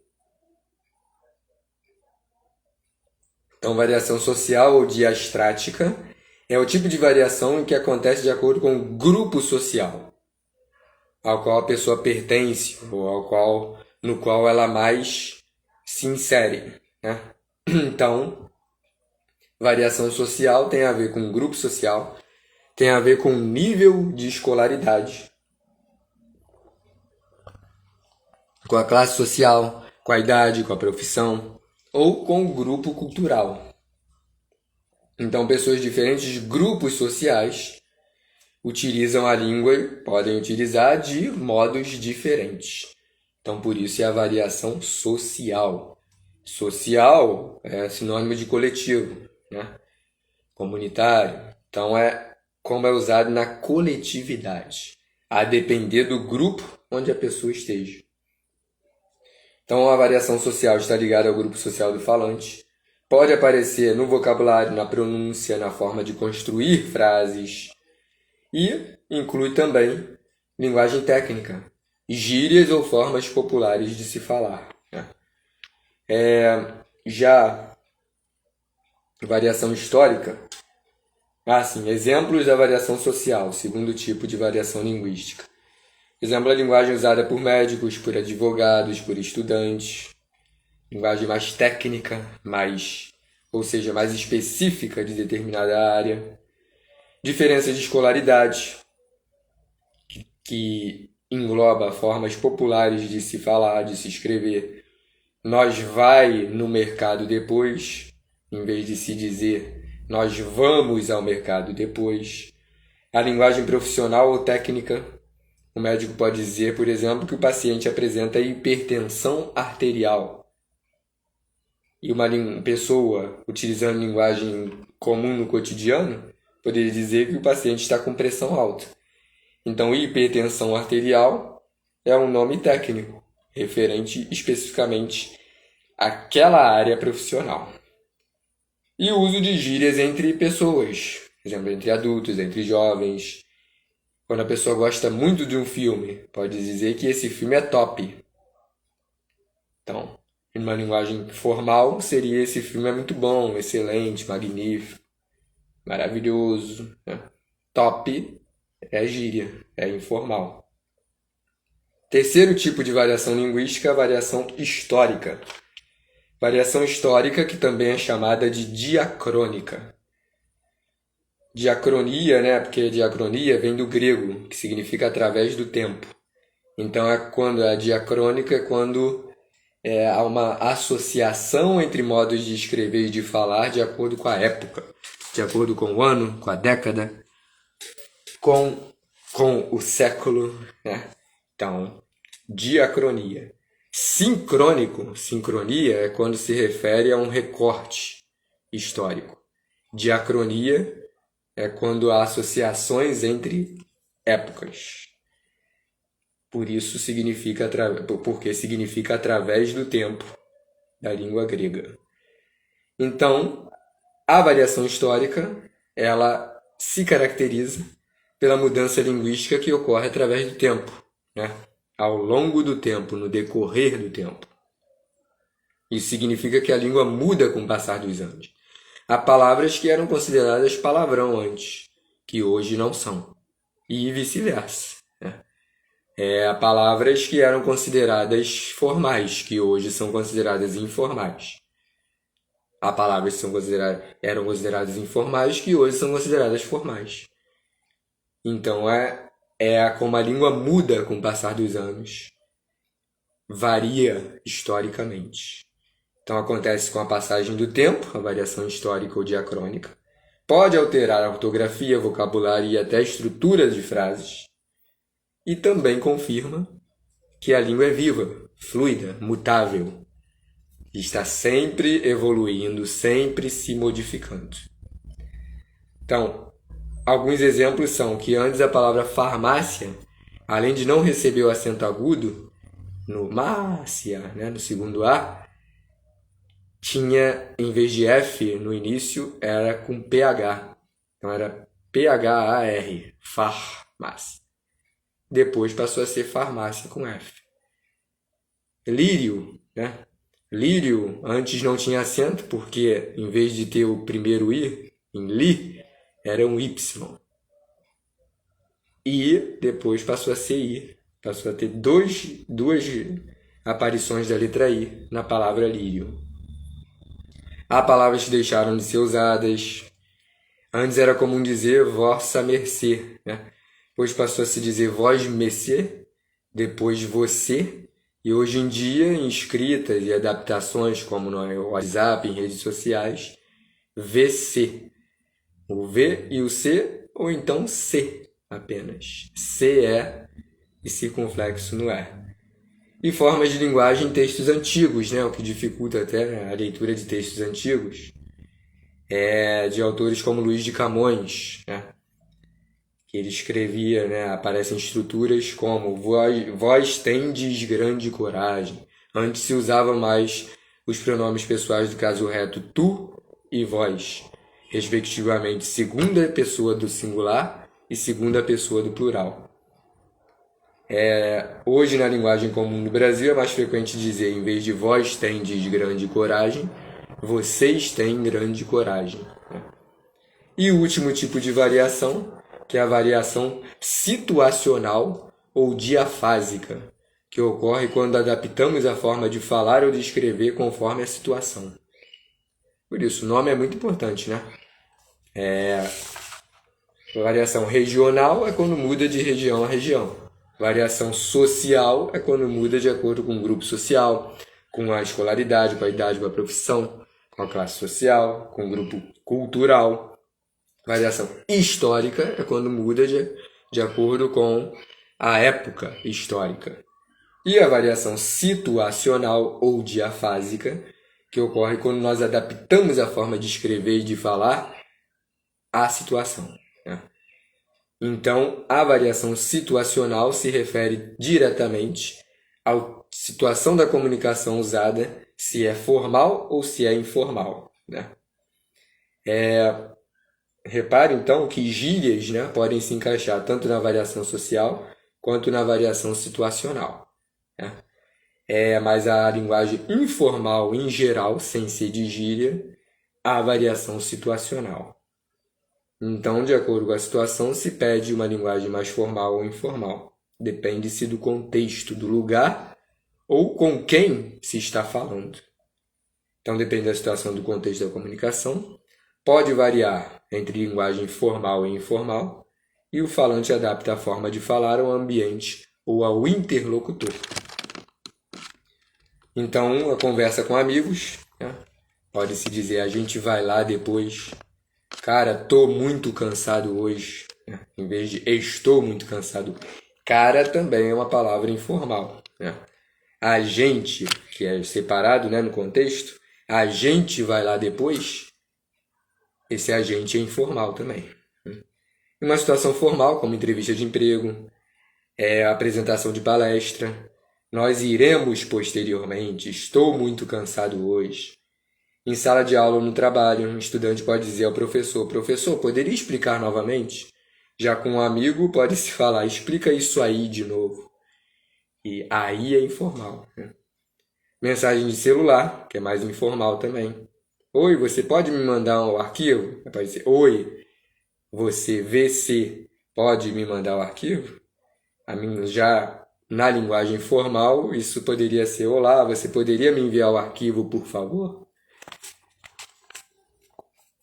Então, variação social ou diastrática é o tipo de variação em que acontece de acordo com o grupo social ao qual a pessoa pertence ou no qual ela mais se insere, né? Então, Variação social tem a ver com grupo social, tem a ver com nível de escolaridade, com a classe social, com a idade, com a profissão ou com o grupo cultural. Então, pessoas de diferentes grupos sociais utilizam a língua e podem utilizar de modos diferentes. Então, por isso é a variação social. Social é sinônimo de coletivo, né? Comunitário. Então, é como é usado na coletividade, a depender do grupo onde a pessoa esteja. Então, a variação social está ligada ao grupo social do falante. Pode aparecer no vocabulário, na pronúncia, na forma de construir frases. E inclui também linguagem técnica, gírias ou formas populares de se falar, né? Já variação histórica. Sim, exemplos da variação social, segundo tipo de variação linguística. Exemplo, a linguagem usada por médicos, por advogados, por estudantes. Linguagem mais técnica, ou seja, mais específica de determinada área. Diferença de escolaridade, que engloba formas populares de se falar, de se escrever. Nós vai no mercado depois, em vez de se dizer nós vamos ao mercado depois. A linguagem profissional ou técnica. O médico pode dizer, por exemplo, que o paciente apresenta hipertensão arterial. E uma pessoa, utilizando linguagem comum no cotidiano, poderia dizer que o paciente está com pressão alta. Então, hipertensão arterial é um nome técnico, referente especificamente àquela área profissional. E o uso de gírias entre pessoas, por exemplo, entre adultos, entre jovens. Quando a pessoa gosta muito de um filme, pode dizer que esse filme é top. Então, em uma linguagem formal, seria esse filme é muito bom, excelente, magnífico, maravilhoso, né? Top é gíria, é informal. Terceiro tipo de variação linguística, a variação histórica. Variação histórica que também é chamada de diacrônica. Diacronia, né? Porque diacronia vem do grego, que significa através do tempo. Então, quando é diacrônica, é quando há uma associação entre modos de escrever e de falar de acordo com a época, de acordo com o ano, com a década, com o século, né? Então, diacronia. Sincronia é quando se refere a um recorte histórico. Diacronia é quando há associações entre épocas. Porque significa através do tempo, da língua grega. Então, a variação histórica, ela se caracteriza pela mudança linguística que ocorre através do tempo, né? Ao longo do tempo, no decorrer do tempo. Isso significa que a língua muda com o passar dos anos. Há palavras que eram consideradas palavrão antes, que hoje não são. E vice-versa, né? Há palavras que eram consideradas formais, que hoje são consideradas informais. Há palavras que eram consideradas informais, que hoje são consideradas formais. Então, como a língua muda com o passar dos anos, varia historicamente. Então, acontece com a passagem do tempo, a variação histórica ou diacrônica. Pode alterar a ortografia, vocabulário e até a estrutura de frases. E também confirma que a língua é viva, fluida, mutável. Está sempre evoluindo, sempre se modificando. Então, alguns exemplos são que antes a palavra farmácia, além de não receber o acento agudo, no Márcia, né, no segundo A, tinha, em vez de F no início, era com PH. Então era PHAR, farmácia. Depois passou a ser farmácia com F. Lírio, né? Lírio antes não tinha acento, porque em vez de ter o primeiro I, em li, era um Y. E depois passou a ser I. Passou a ter duas aparições da letra I na palavra lírio. Há palavras que deixaram de ser usadas. Antes era comum dizer vossa mercê, né? Depois passou a se dizer vós mercê, depois você, e hoje em dia, em escritas e adaptações, como no WhatsApp, em redes sociais, VC. O V e o C, ou então C apenas. CE e circunflexo no E. E formas de linguagem em textos antigos, né? O que dificulta até a leitura de textos antigos. De autores como Luís de Camões, né? Que ele escrevia, né? Aparecem estruturas como vós tendes grande coragem. Antes se usava mais os pronomes pessoais do caso reto tu e vós, respectivamente segunda pessoa do singular e segunda pessoa do plural. Hoje, na linguagem comum no Brasil, é mais frequente dizer, em vez de vós tendes grande coragem, vocês têm grande coragem. E o último tipo de variação, que é a variação situacional ou diafásica, que ocorre quando adaptamos a forma de falar ou de escrever conforme a situação. Por isso, o nome é muito importante, né? Variação regional é quando muda de região a região. Variação social é quando muda de acordo com o grupo social, com a escolaridade, com a idade, com a profissão, com a classe social, com o grupo cultural. Variação histórica é quando muda de acordo com a época histórica. E a variação situacional ou diafásica, que ocorre quando nós adaptamos a forma de escrever e de falar à situação. Então, a variação situacional se refere diretamente à situação da comunicação usada, se é formal ou se é informal, né? Repare, então, que gírias, né, podem se encaixar tanto na variação social quanto na variação situacional, né? Mas a linguagem informal, em geral, sem ser de gíria, a variação situacional. Então, de acordo com a situação, se pede uma linguagem mais formal ou informal. Depende-se do contexto, do lugar ou com quem se está falando. Então, depende da situação, do contexto da comunicação. Pode variar entre linguagem formal e informal, e o falante adapta a forma de falar ao ambiente ou ao interlocutor. Então, a conversa com amigos, né? Pode-se dizer, a gente vai lá depois. Cara, tô muito cansado hoje, né? Em vez de estou muito cansado. Cara também é uma palavra informal, né? A gente, que é separado, né, no contexto, a gente vai lá depois, esse agente é informal também. Em uma situação formal, como entrevista de emprego, apresentação de palestra, nós iremos posteriormente, estou muito cansado hoje. Em sala de aula ou no trabalho, um estudante pode dizer ao professor, professor, poderia explicar novamente? Já com um amigo pode-se falar, explica isso aí de novo. E aí é informal, né? Mensagem de celular, que é mais informal também. Oi, você pode me mandar um arquivo? Pode dizer, oi, você, VC, pode me mandar o arquivo? Já na linguagem formal, isso poderia ser, olá, você poderia me enviar o arquivo, por favor?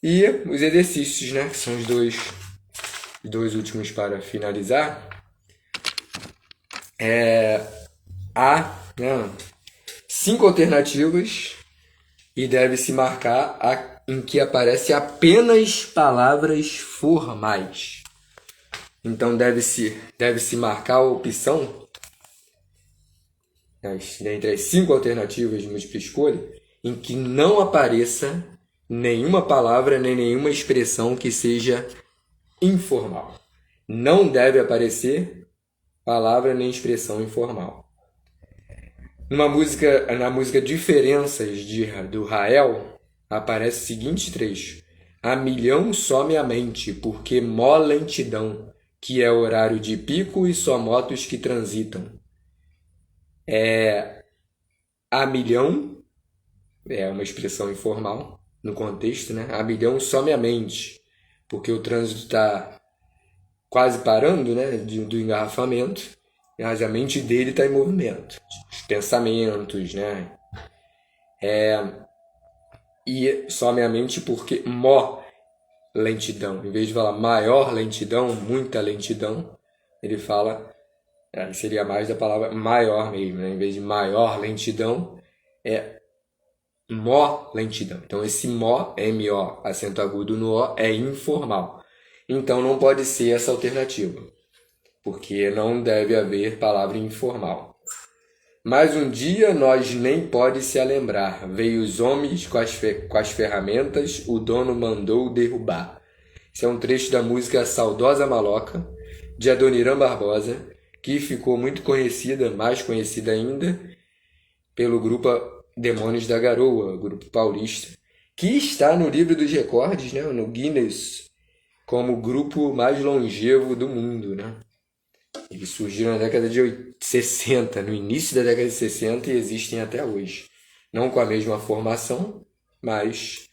E os exercícios, né, que são os dois últimos para finalizar. Há 5 alternativas e deve-se marcar em que aparece apenas palavras formais. Então deve-se marcar a opção entre as 5 alternativas de múltipla escolha em que não apareça nenhuma palavra nem nenhuma expressão que seja informal. Não deve aparecer palavra nem expressão informal. Na música Diferenças do Rael, aparece o seguinte trecho. A milhão some a mente, porque mó lentidão, que é horário de pico e só motos que transitam. A milhão é uma expressão informal no contexto, né? A milhão some a mente, porque o trânsito está quase parando, né, do engarrafamento, mas a mente dele está em movimento. Os pensamentos, né? e somente porque mó lentidão. Em vez de falar maior lentidão, muita lentidão, ele fala, seria mais da palavra maior mesmo, né? Em vez de maior lentidão, é mó lentidão. Então esse mó, M-O, acento agudo no O, é informal. Então não pode ser essa alternativa, porque não deve haver palavra informal. Mas um dia nós nem pode se lembrar. Veio os homens com as ferramentas, o dono mandou derrubar. Esse é um trecho da música Saudosa Maloca, de Adoniran Barbosa, que ficou muito conhecida, mais conhecida ainda, pelo grupo Demônios da Garoa, grupo paulista, que está no livro dos recordes, né, no Guinness, como o grupo mais longevo do mundo, né? Eles surgiram na década de 60, no início da década de 60, e existem até hoje. Não com a mesma formação, mas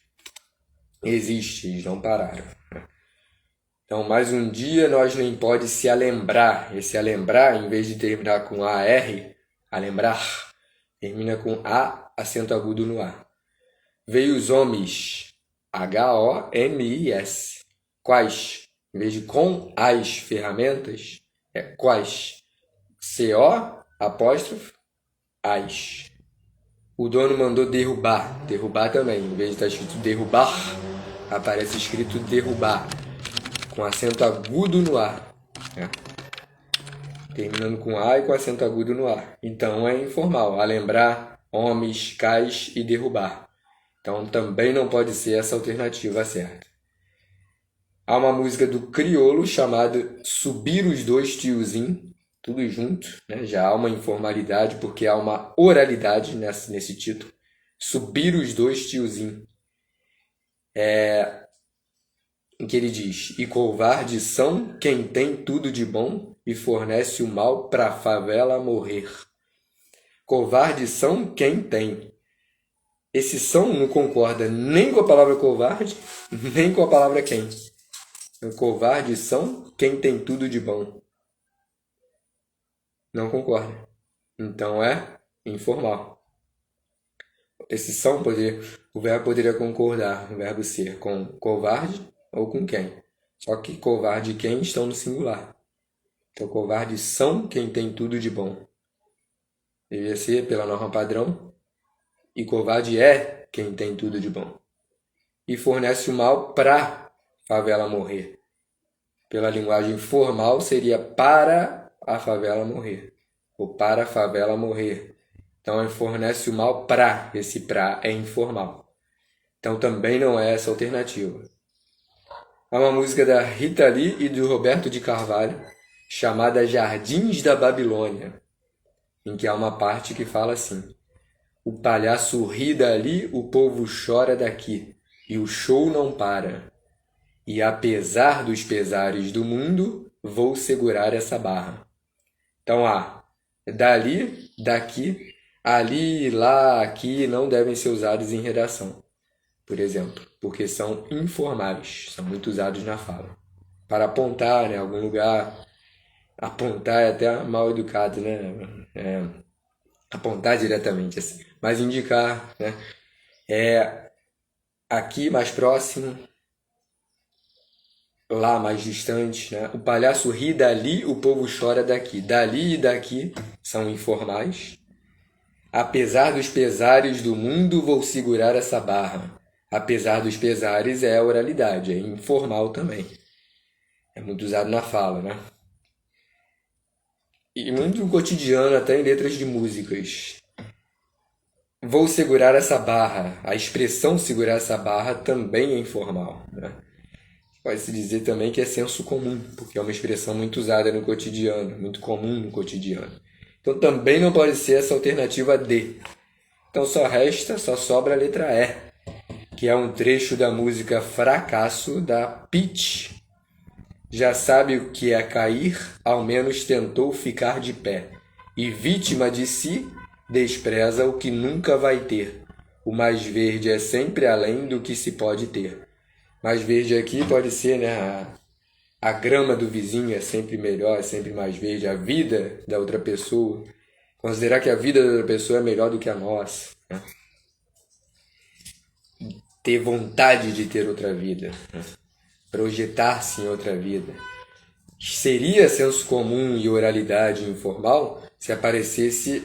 existem, eles não pararam. Então, mais um dia nós nem pode se alembrar. Esse alembrar, em vez de terminar com AR, alembrar, termina com A, acento agudo no A. Veio os homens, H-O-M-I-S. Quais? Em vez de com as ferramentas, é quais? C-O, apóstrofe, as. O dono mandou derrubar. Derrubar também. Em vez de estar escrito derrubar, aparece escrito derrubar, com acento agudo no A. Né? Terminando com A e com acento agudo no A. Então é informal. Alembrar, homens, cais e derrubar. Então também não pode ser essa alternativa certa. Há uma música do Criolo chamada Subir os Dois Tiozinho, tudo junto, né? Já há uma informalidade porque há uma oralidade nesse título. Subir os Dois Tiozinho. Em que ele diz: e covardes são quem tem tudo de bom e fornece o mal pra favela morrer. Covardes são quem tem. Esse são não concorda nem com a palavra covarde, nem com a palavra quem. Covardes são quem tem tudo de bom. Não concorda. Então é informal. Esse são, o verbo poderia concordar, o verbo ser, com covarde ou com quem. Só que covarde e quem estão no singular. Então, covardes são quem tem tudo de bom. Deveria ser pela norma padrão. E covarde é quem tem tudo de bom. E fornece o mal para favela morrer. Pela linguagem formal, seria para a favela morrer. Ou para a favela morrer. Então, ele fornece o mal para. Esse para é informal. Então, também não é essa alternativa. Há uma música da Rita Lee e do Roberto de Carvalho, chamada Jardins da Babilônia, em que há uma parte que fala assim: o palhaço ri dali, o povo chora daqui, e o show não para. E apesar dos pesares do mundo, vou segurar essa barra. Então, dali, daqui, ali, lá, aqui não devem ser usados em redação, por exemplo, porque são informais, são muito usados na fala. Para apontar, né, algum lugar, apontar é até mal educado, né? Apontar diretamente, assim. Mas indicar, né? Aqui mais próximo, lá mais distante, né? O palhaço ri dali, o povo chora daqui. Dali e daqui são informais. Apesar dos pesares do mundo, vou segurar essa barra. Apesar dos pesares é a oralidade, é informal também. É muito usado na fala, né? E muito cotidiano, até em letras de músicas. Vou segurar essa barra. A expressão segurar essa barra também é informal, né? Pode-se dizer também que é senso comum, porque é uma expressão muito usada no cotidiano, muito comum no cotidiano. Então também não pode ser essa alternativa D. Então só sobra a letra E, que é um trecho da música Fracasso, da Pitty. Já sabe o que é cair, ao menos tentou ficar de pé. E vítima de si, despreza o que nunca vai ter. O mais verde é sempre além do que se pode ter. Mais verde aqui pode ser, né? A grama do vizinho é sempre melhor, é sempre mais verde. A vida da outra pessoa. Considerar que a vida da outra pessoa é melhor do que a nossa, né? ter vontade de ter outra vida, né? Projetar-se em outra vida. Seria senso comum e oralidade informal se aparecesse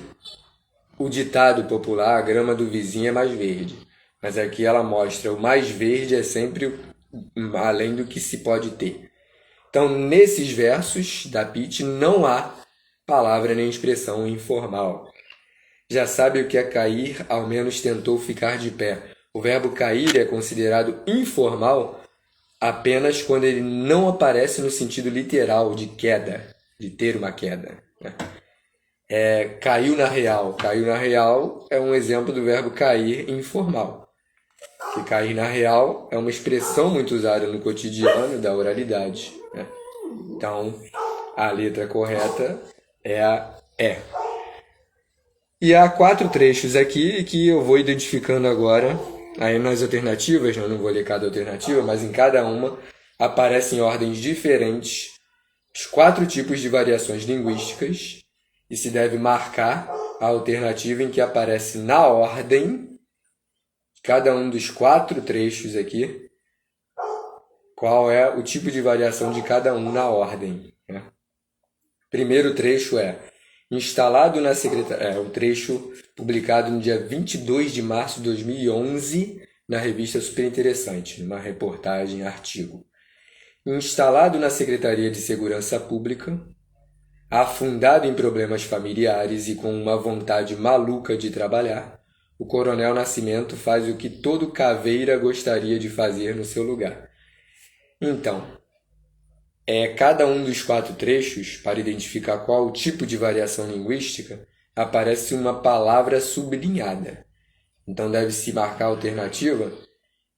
o ditado popular: a grama do vizinho é mais verde. Mas aqui ela mostra o mais verde é sempre além do que se pode ter. Então, nesses versos da Pitt não há palavra nem expressão informal. Já sabe o que é cair, ao menos tentou ficar de pé. O verbo cair é considerado informal apenas quando ele não aparece no sentido literal de queda, de ter uma queda, né? Caiu na real. Caiu na real é um exemplo do verbo cair informal. Que cair na real é uma expressão muito usada no cotidiano da oralidade, né? Então, a letra correta é a E. E há 4 trechos aqui que eu vou identificando agora. Aí nas alternativas, eu não vou ler cada alternativa, mas em cada uma aparecem em ordens diferentes os 4 tipos de variações linguísticas e se deve marcar a alternativa em que aparece na ordem cada um dos 4 trechos aqui, qual é o tipo de variação de cada um na ordem, né? Primeiro trecho é instalado na secretaria, um trecho publicado no dia 22 de março de 2011 na revista Super Interessante, numa reportagem, artigo. Instalado na Secretaria de Segurança Pública, afundado em problemas familiares e com uma vontade maluca de trabalhar, o Coronel Nascimento faz o que todo caveira gostaria de fazer no seu lugar. Então, cada um dos 4 trechos, para identificar qual o tipo de variação linguística, aparece uma palavra sublinhada. Então, deve-se marcar a alternativa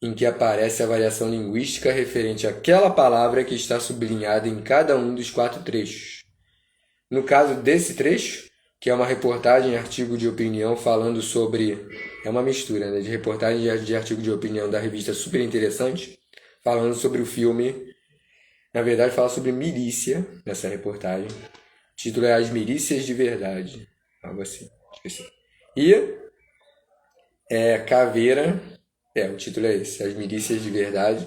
em que aparece a variação linguística referente àquela palavra que está sublinhada em cada um dos 4 trechos. No caso desse trecho, que é uma reportagem, artigo de opinião falando sobre... É uma mistura, né, de reportagem e de artigo de opinião da revista Super Interessante, falando sobre o filme... Na verdade, fala sobre milícia nessa reportagem. O título é As Milícias de Verdade. Algo assim, esqueci. E Caveira... o título é esse, As Milícias de Verdade.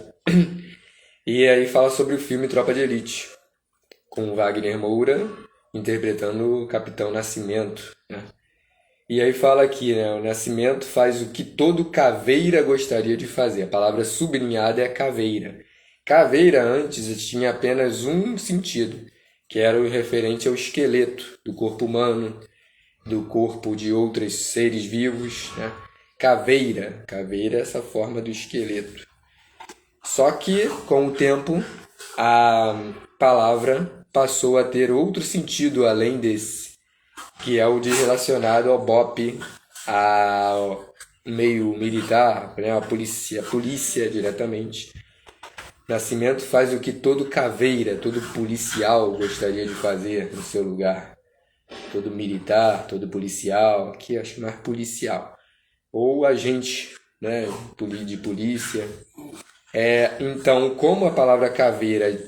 E aí fala sobre o filme Tropa de Elite, com Wagner Moura interpretando o Capitão Nascimento, né? E aí fala aqui, né, o Nascimento faz o que todo caveira gostaria de fazer. A palavra sublinhada é caveira. Caveira antes tinha apenas um sentido, que era o referente ao esqueleto do corpo humano, do corpo de outros seres vivos, né? Caveira é essa forma do esqueleto. Só que, com o tempo, a palavra passou a ter outro sentido além desse, que é o de relacionado ao BOPE, ao meio militar, né? A polícia diretamente. Nascimento faz o que todo caveira, todo policial gostaria de fazer no seu lugar. Todo militar, todo policial, aqui acho mais policial. Ou agente, né, de polícia. Então, como a palavra caveira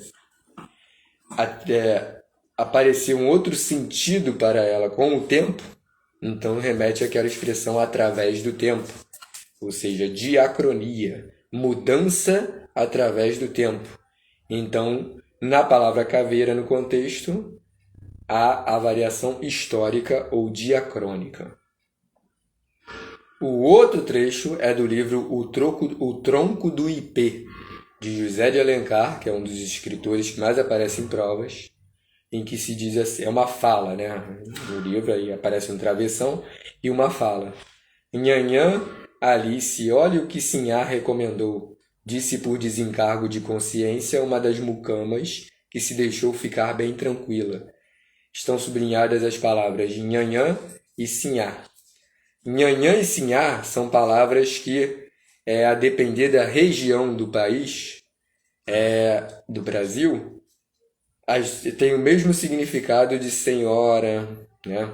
apareceu um outro sentido para ela com o tempo, então remete àquela expressão através do tempo, ou seja, diacronia, mudança através do tempo. Então, na palavra caveira, no contexto, há a variação histórica ou diacrônica. O outro trecho é do livro O Tronco do Ipê, de José de Alencar, que é um dos escritores que mais aparece em provas, em que se diz assim, é uma fala, né? No livro aí aparece um travessão e uma fala. Nhanhã, Alice, olha o que Sinhá recomendou, disse por desencargo de consciência uma das mucamas que se deixou ficar bem tranquila. Estão sublinhadas as palavras nhanhã e Sinhá. Nhanhã e Sinhá são palavras que, a depender da região do país, do Brasil, tem o mesmo significado de senhora, né?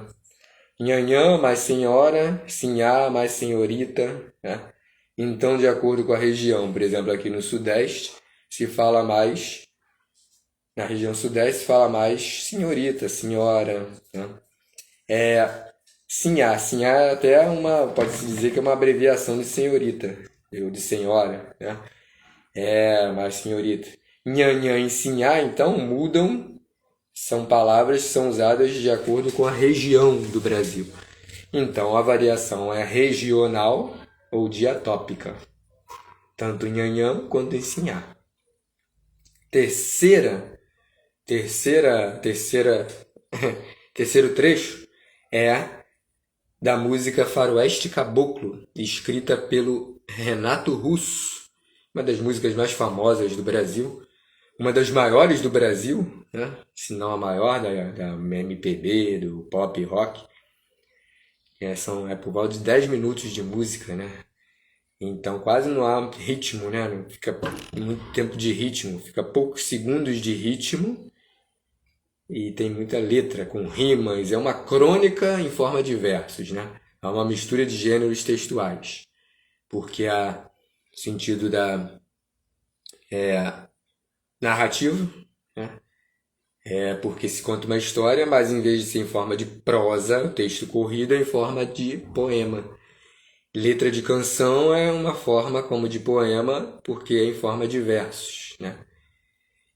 Nhanhã mais senhora, Sinhá mais senhorita, né? Então, de acordo com a região, por exemplo, aqui no Sudeste, se fala mais, na região Sudeste, se fala mais senhorita, senhora, né? Sinhá até pode-se dizer que é uma abreviação de senhorita, eu de senhora, né? Mas senhorita. Nhanhã e sinhá, então, mudam, são palavras que são usadas de acordo com a região do Brasil. Então, a variação é regional ou diatópica, tanto em nhanhã quanto em sinhá. Terceira, terceira, terceira, terceiro trecho é da música Faroeste Caboclo, escrita pelo Renato Russo, uma das músicas mais famosas do Brasil, uma das maiores do Brasil, né? Se não a maior da MPB, do pop rock. É por volta de 10 minutos de música, né? Então quase não há ritmo, né? Não fica muito tempo de ritmo, fica poucos segundos de ritmo e tem muita letra com rimas. É uma crônica em forma de versos, né? É uma mistura de gêneros textuais, porque há sentido da narrativo, né? Porque se conta uma história, mas em vez de ser em forma de prosa, o texto corrido é em forma de poema. Letra de canção é uma forma como de poema, porque é em forma de versos, né?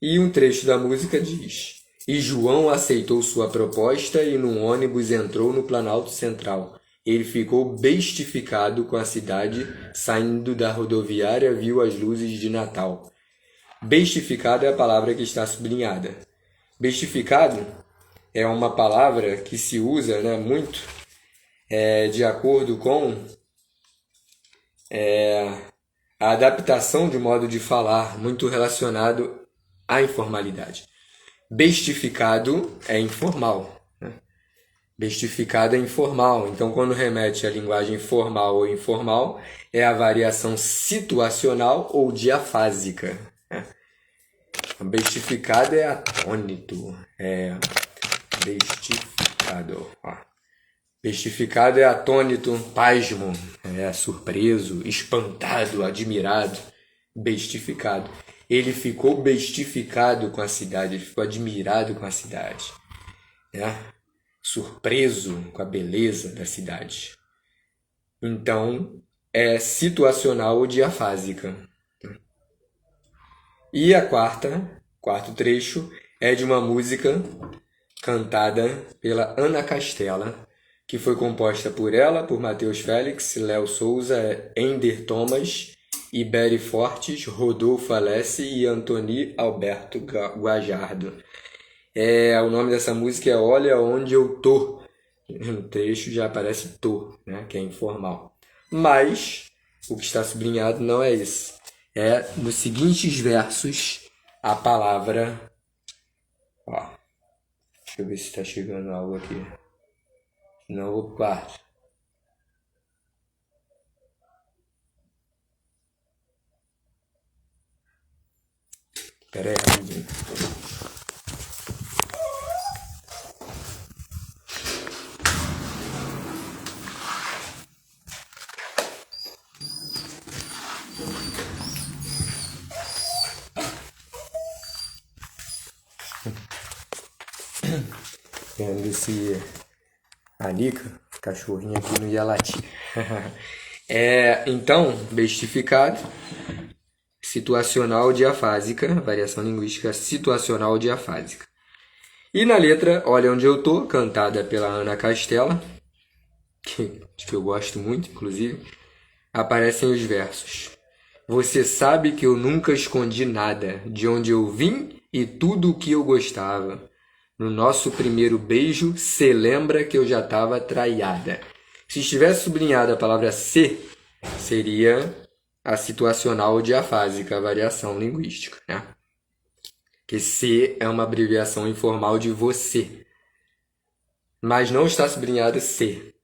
E um trecho da música diz: E João aceitou sua proposta e num ônibus entrou no Planalto Central. Ele ficou bestificado com a cidade, saindo da rodoviária, viu as luzes de Natal. Bestificado é a palavra que está sublinhada. Bestificado é uma palavra que se usa, né, muito de acordo com a adaptação de modo de falar, muito relacionado à informalidade. Bestificado é informal. Né? Bestificado é informal. Então, quando remete à linguagem formal ou informal, é a variação situacional ou diafásica. Né? Bestificado é atônito. Bestificado. Bestificado é atônito, pasmo, surpreso, espantado, admirado. Bestificado. Ele ficou bestificado com a cidade, ele ficou admirado com a cidade. Surpreso com a beleza da cidade. Então, é situacional ou diafásica. E a quarto trecho, é de uma música cantada pela Ana Castela, que foi composta por ela, por Matheus Félix, Léo Souza, Ender Thomas, Iberi Fortes, Rodolfo Alessi e Antoni Alberto Guajardo. O nome dessa música é Olha Onde Eu Tô. No trecho já aparece tô, né, que é informal. Mas o que está sublinhado não é isso. É nos seguintes versos a palavra... deixa eu ver se está chegando algo aqui. Não, eu vou pro quarto. Espera aí, rapidinho. Vendo se a Nica, cachorrinho aqui, não ia latir. Então, bestificado, situacional diafásica, variação linguística situacional diafásica. E na letra Olha Onde Eu Tô, cantada pela Ana Castela, que eu gosto muito, inclusive, aparecem os versos. Você sabe que eu nunca escondi nada de onde eu vim e tudo o que eu gostava. No nosso primeiro beijo, cê lembra que eu já estava traiada. Se estivesse sublinhada a palavra se, seria a situacional diafásica, a variação linguística, né? Que se é uma abreviação informal de você. Mas não está sublinhado se.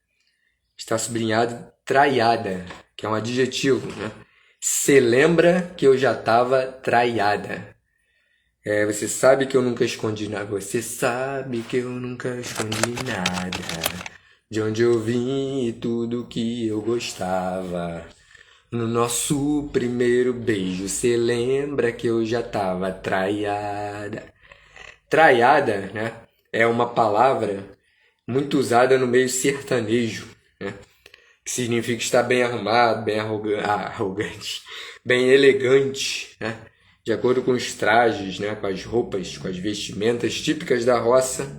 Está sublinhado traiada, que é um adjetivo, né? Cê lembra que eu já estava traiada. Você sabe que eu nunca escondi nada. Você sabe que eu nunca escondi nada. De onde eu vim e tudo que eu gostava. No nosso primeiro beijo, você lembra que eu já tava traiada. Traiada, né? É uma palavra muito usada no meio sertanejo, né? que significa estar bem arrumado, bem arrogante, bem elegante, né? De acordo com os trajes, né? Com as roupas, com as vestimentas típicas da roça.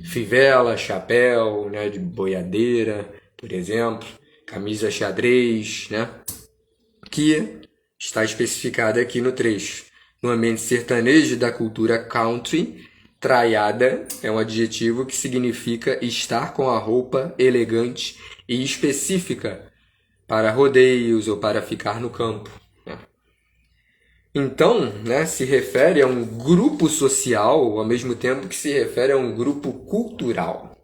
Fivela, chapéu, né? De boiadeira, por exemplo, camisa xadrez, né? Que está especificada aqui no trecho. No ambiente sertanejo da cultura country, traiada é um adjetivo que significa estar com a roupa elegante e específica para rodeios ou para ficar no campo. Então, né, se refere a um grupo social, ao mesmo tempo que se refere a um grupo cultural.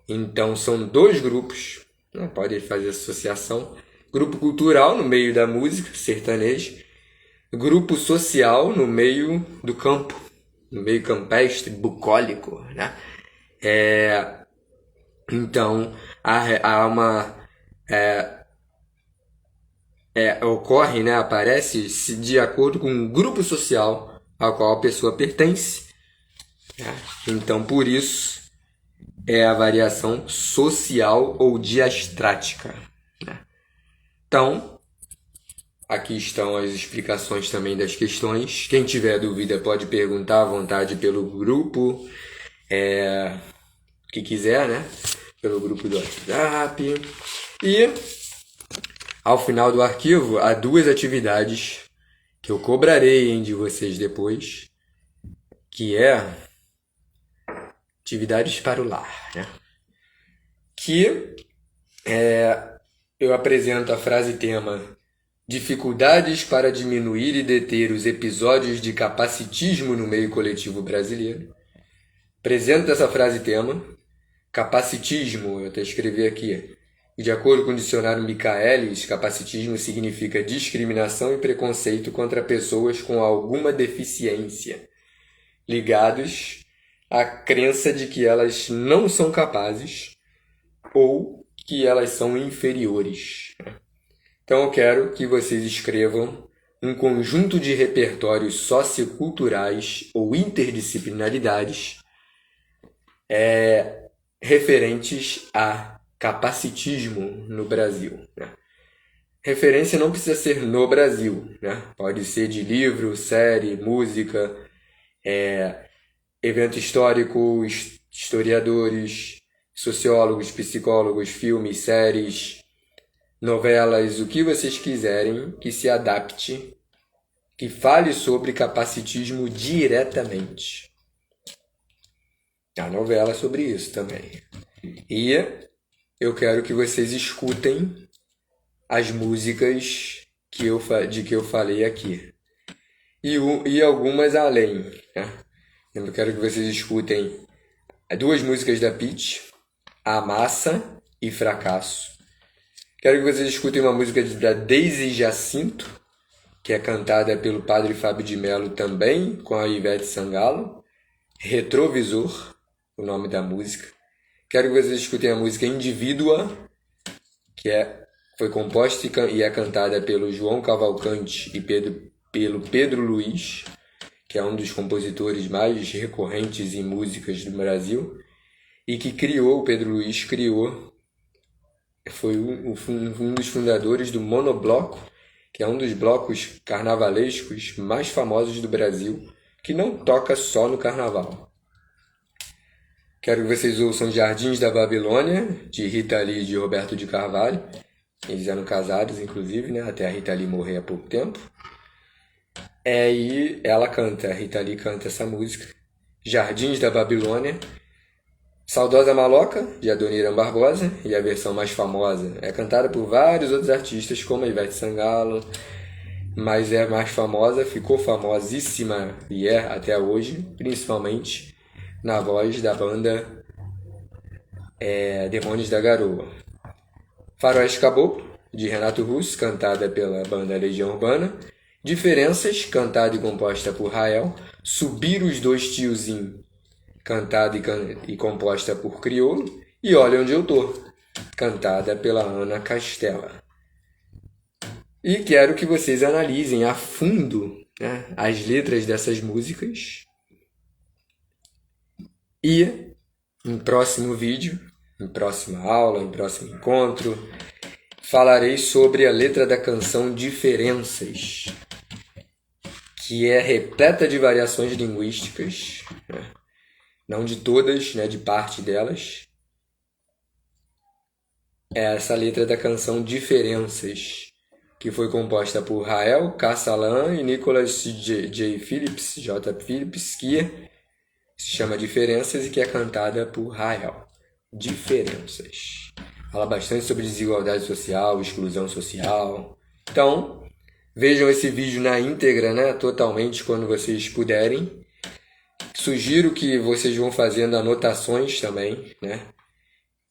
Então, são dois grupos, né, pode fazer associação. Grupo cultural no meio da música, sertanejo. Grupo social no meio do campo, no meio campestre, bucólico, né? Então, há uma... ocorre, né, aparece de acordo com um grupo social ao qual a pessoa pertence. Né? Então, por isso, é a variação social ou diastrática. Né? Então, aqui estão as explicações também das questões. Quem tiver dúvida pode perguntar à vontade pelo grupo, que quiser, né? Pelo grupo do WhatsApp. E ao final do arquivo, há duas atividades que eu cobrarei de vocês depois, que é atividades para o lar, né? Que eu apresento a frase tema: dificuldades para diminuir e deter os episódios de capacitismo no meio coletivo brasileiro. Apresento essa frase tema. Capacitismo, eu até escrevi aqui. De acordo com o dicionário Michaelis, capacitismo significa discriminação e preconceito contra pessoas com alguma deficiência, ligados à crença de que elas não são capazes ou que elas são inferiores. Então eu quero que vocês escrevam um conjunto de repertórios socioculturais ou interdisciplinaridades referentes a capacitismo no Brasil. Né? Referência não precisa ser no Brasil, né? Pode ser de livro, série, música, evento histórico, historiadores, sociólogos, psicólogos, filmes, séries, novelas, o que vocês quiserem que se adapte, que fale sobre capacitismo diretamente. A novela é sobre isso também. E eu quero que vocês escutem as músicas de que eu falei aqui. E algumas além. Né? Eu quero que vocês escutem duas músicas da Pitty, A Massa e Fracasso. Quero que vocês escutem uma música da Daisy Jacinto, que é cantada pelo Padre Fábio de Mello também, com a Ivete Sangalo. Retrovisor, o nome da música. Quero que vocês escutem a música Indivídua, que foi composta e é cantada pelo João Cavalcante e pelo Pedro Luiz, que é um dos compositores mais recorrentes em músicas do Brasil, e que o Pedro Luiz criou, foi um dos fundadores do Monobloco, que é um dos blocos carnavalescos mais famosos do Brasil, que não toca só no carnaval. Quero que vocês ouçam Jardins da Babilônia, de Rita Lee e de Roberto de Carvalho. Eles eram casados, inclusive, né? Até a Rita Lee morrer há pouco tempo. E a Rita Lee canta essa música. Jardins da Babilônia. Saudosa Maloca, de Adoniran Barbosa, e a versão mais famosa é cantada por vários outros artistas, como a Ivete Sangalo, mas é mais famosa, ficou famosíssima e é até hoje, principalmente na voz da banda Demônios da Garoa. Faroeste Caboclo, de Renato Russo, cantada pela banda Legião Urbana. Diferenças, cantada e composta por Rael. Subir os Dois Tiozinho, cantada e composta por Criolo. E Olha Onde Eu Tô, cantada pela Ana Castela. E quero que vocês analisem a fundo, né, as letras dessas músicas. E, em próximo vídeo, em próxima aula, em próximo encontro. Falarei sobre a letra da canção Diferenças, que é repleta de variações linguísticas, né? Não de todas, né? De parte delas. É essa letra da canção Diferenças, que foi composta por Rael Cassalan e Nicholas J. Phillips, J. Phillips, que se chama Diferenças e que é cantada por Rael. Diferenças. Fala bastante sobre desigualdade social, exclusão social. Então, vejam esse vídeo na íntegra, né? Totalmente, quando vocês puderem. Sugiro que vocês vão fazendo anotações também, né?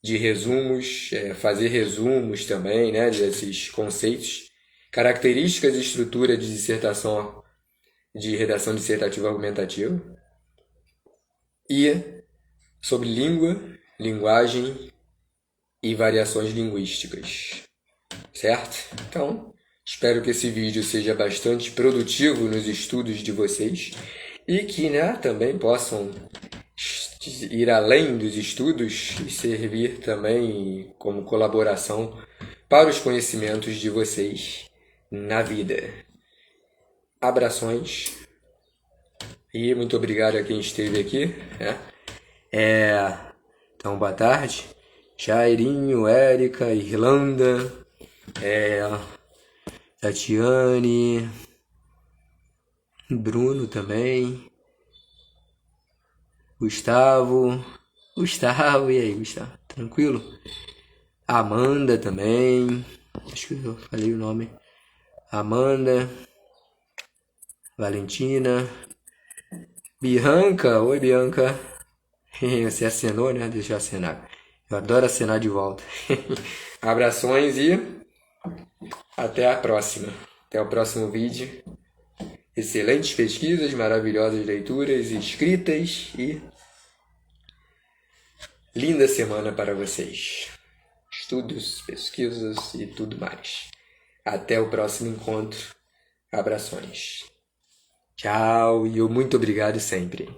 De resumos, fazer resumos também, né? Desses conceitos. Características e estrutura de dissertação, de redação dissertativa argumentativa. E sobre língua, linguagem e variações linguísticas, certo? Então, espero que esse vídeo seja bastante produtivo nos estudos de vocês e que, né, também possam ir além dos estudos e servir também como colaboração para os conhecimentos de vocês na vida. Abrações e muito obrigado a quem esteve aqui, né? Então, boa tarde. Jairinho, Érica, Irlanda, Tatiane, Bruno também, Gustavo, e aí, Gustavo? Tranquilo? Amanda também, acho que eu falei o nome. Amanda, Valentina, Bianca, oi Bianca. Você acenou, né? Deixa eu acenar. Eu adoro acenar de volta. Abrações e até a próxima. Até o próximo vídeo. Excelentes pesquisas, maravilhosas leituras, escritas e linda semana para vocês. Estudos, pesquisas e tudo mais. Até o próximo encontro. Abrações. Tchau e muito obrigado sempre.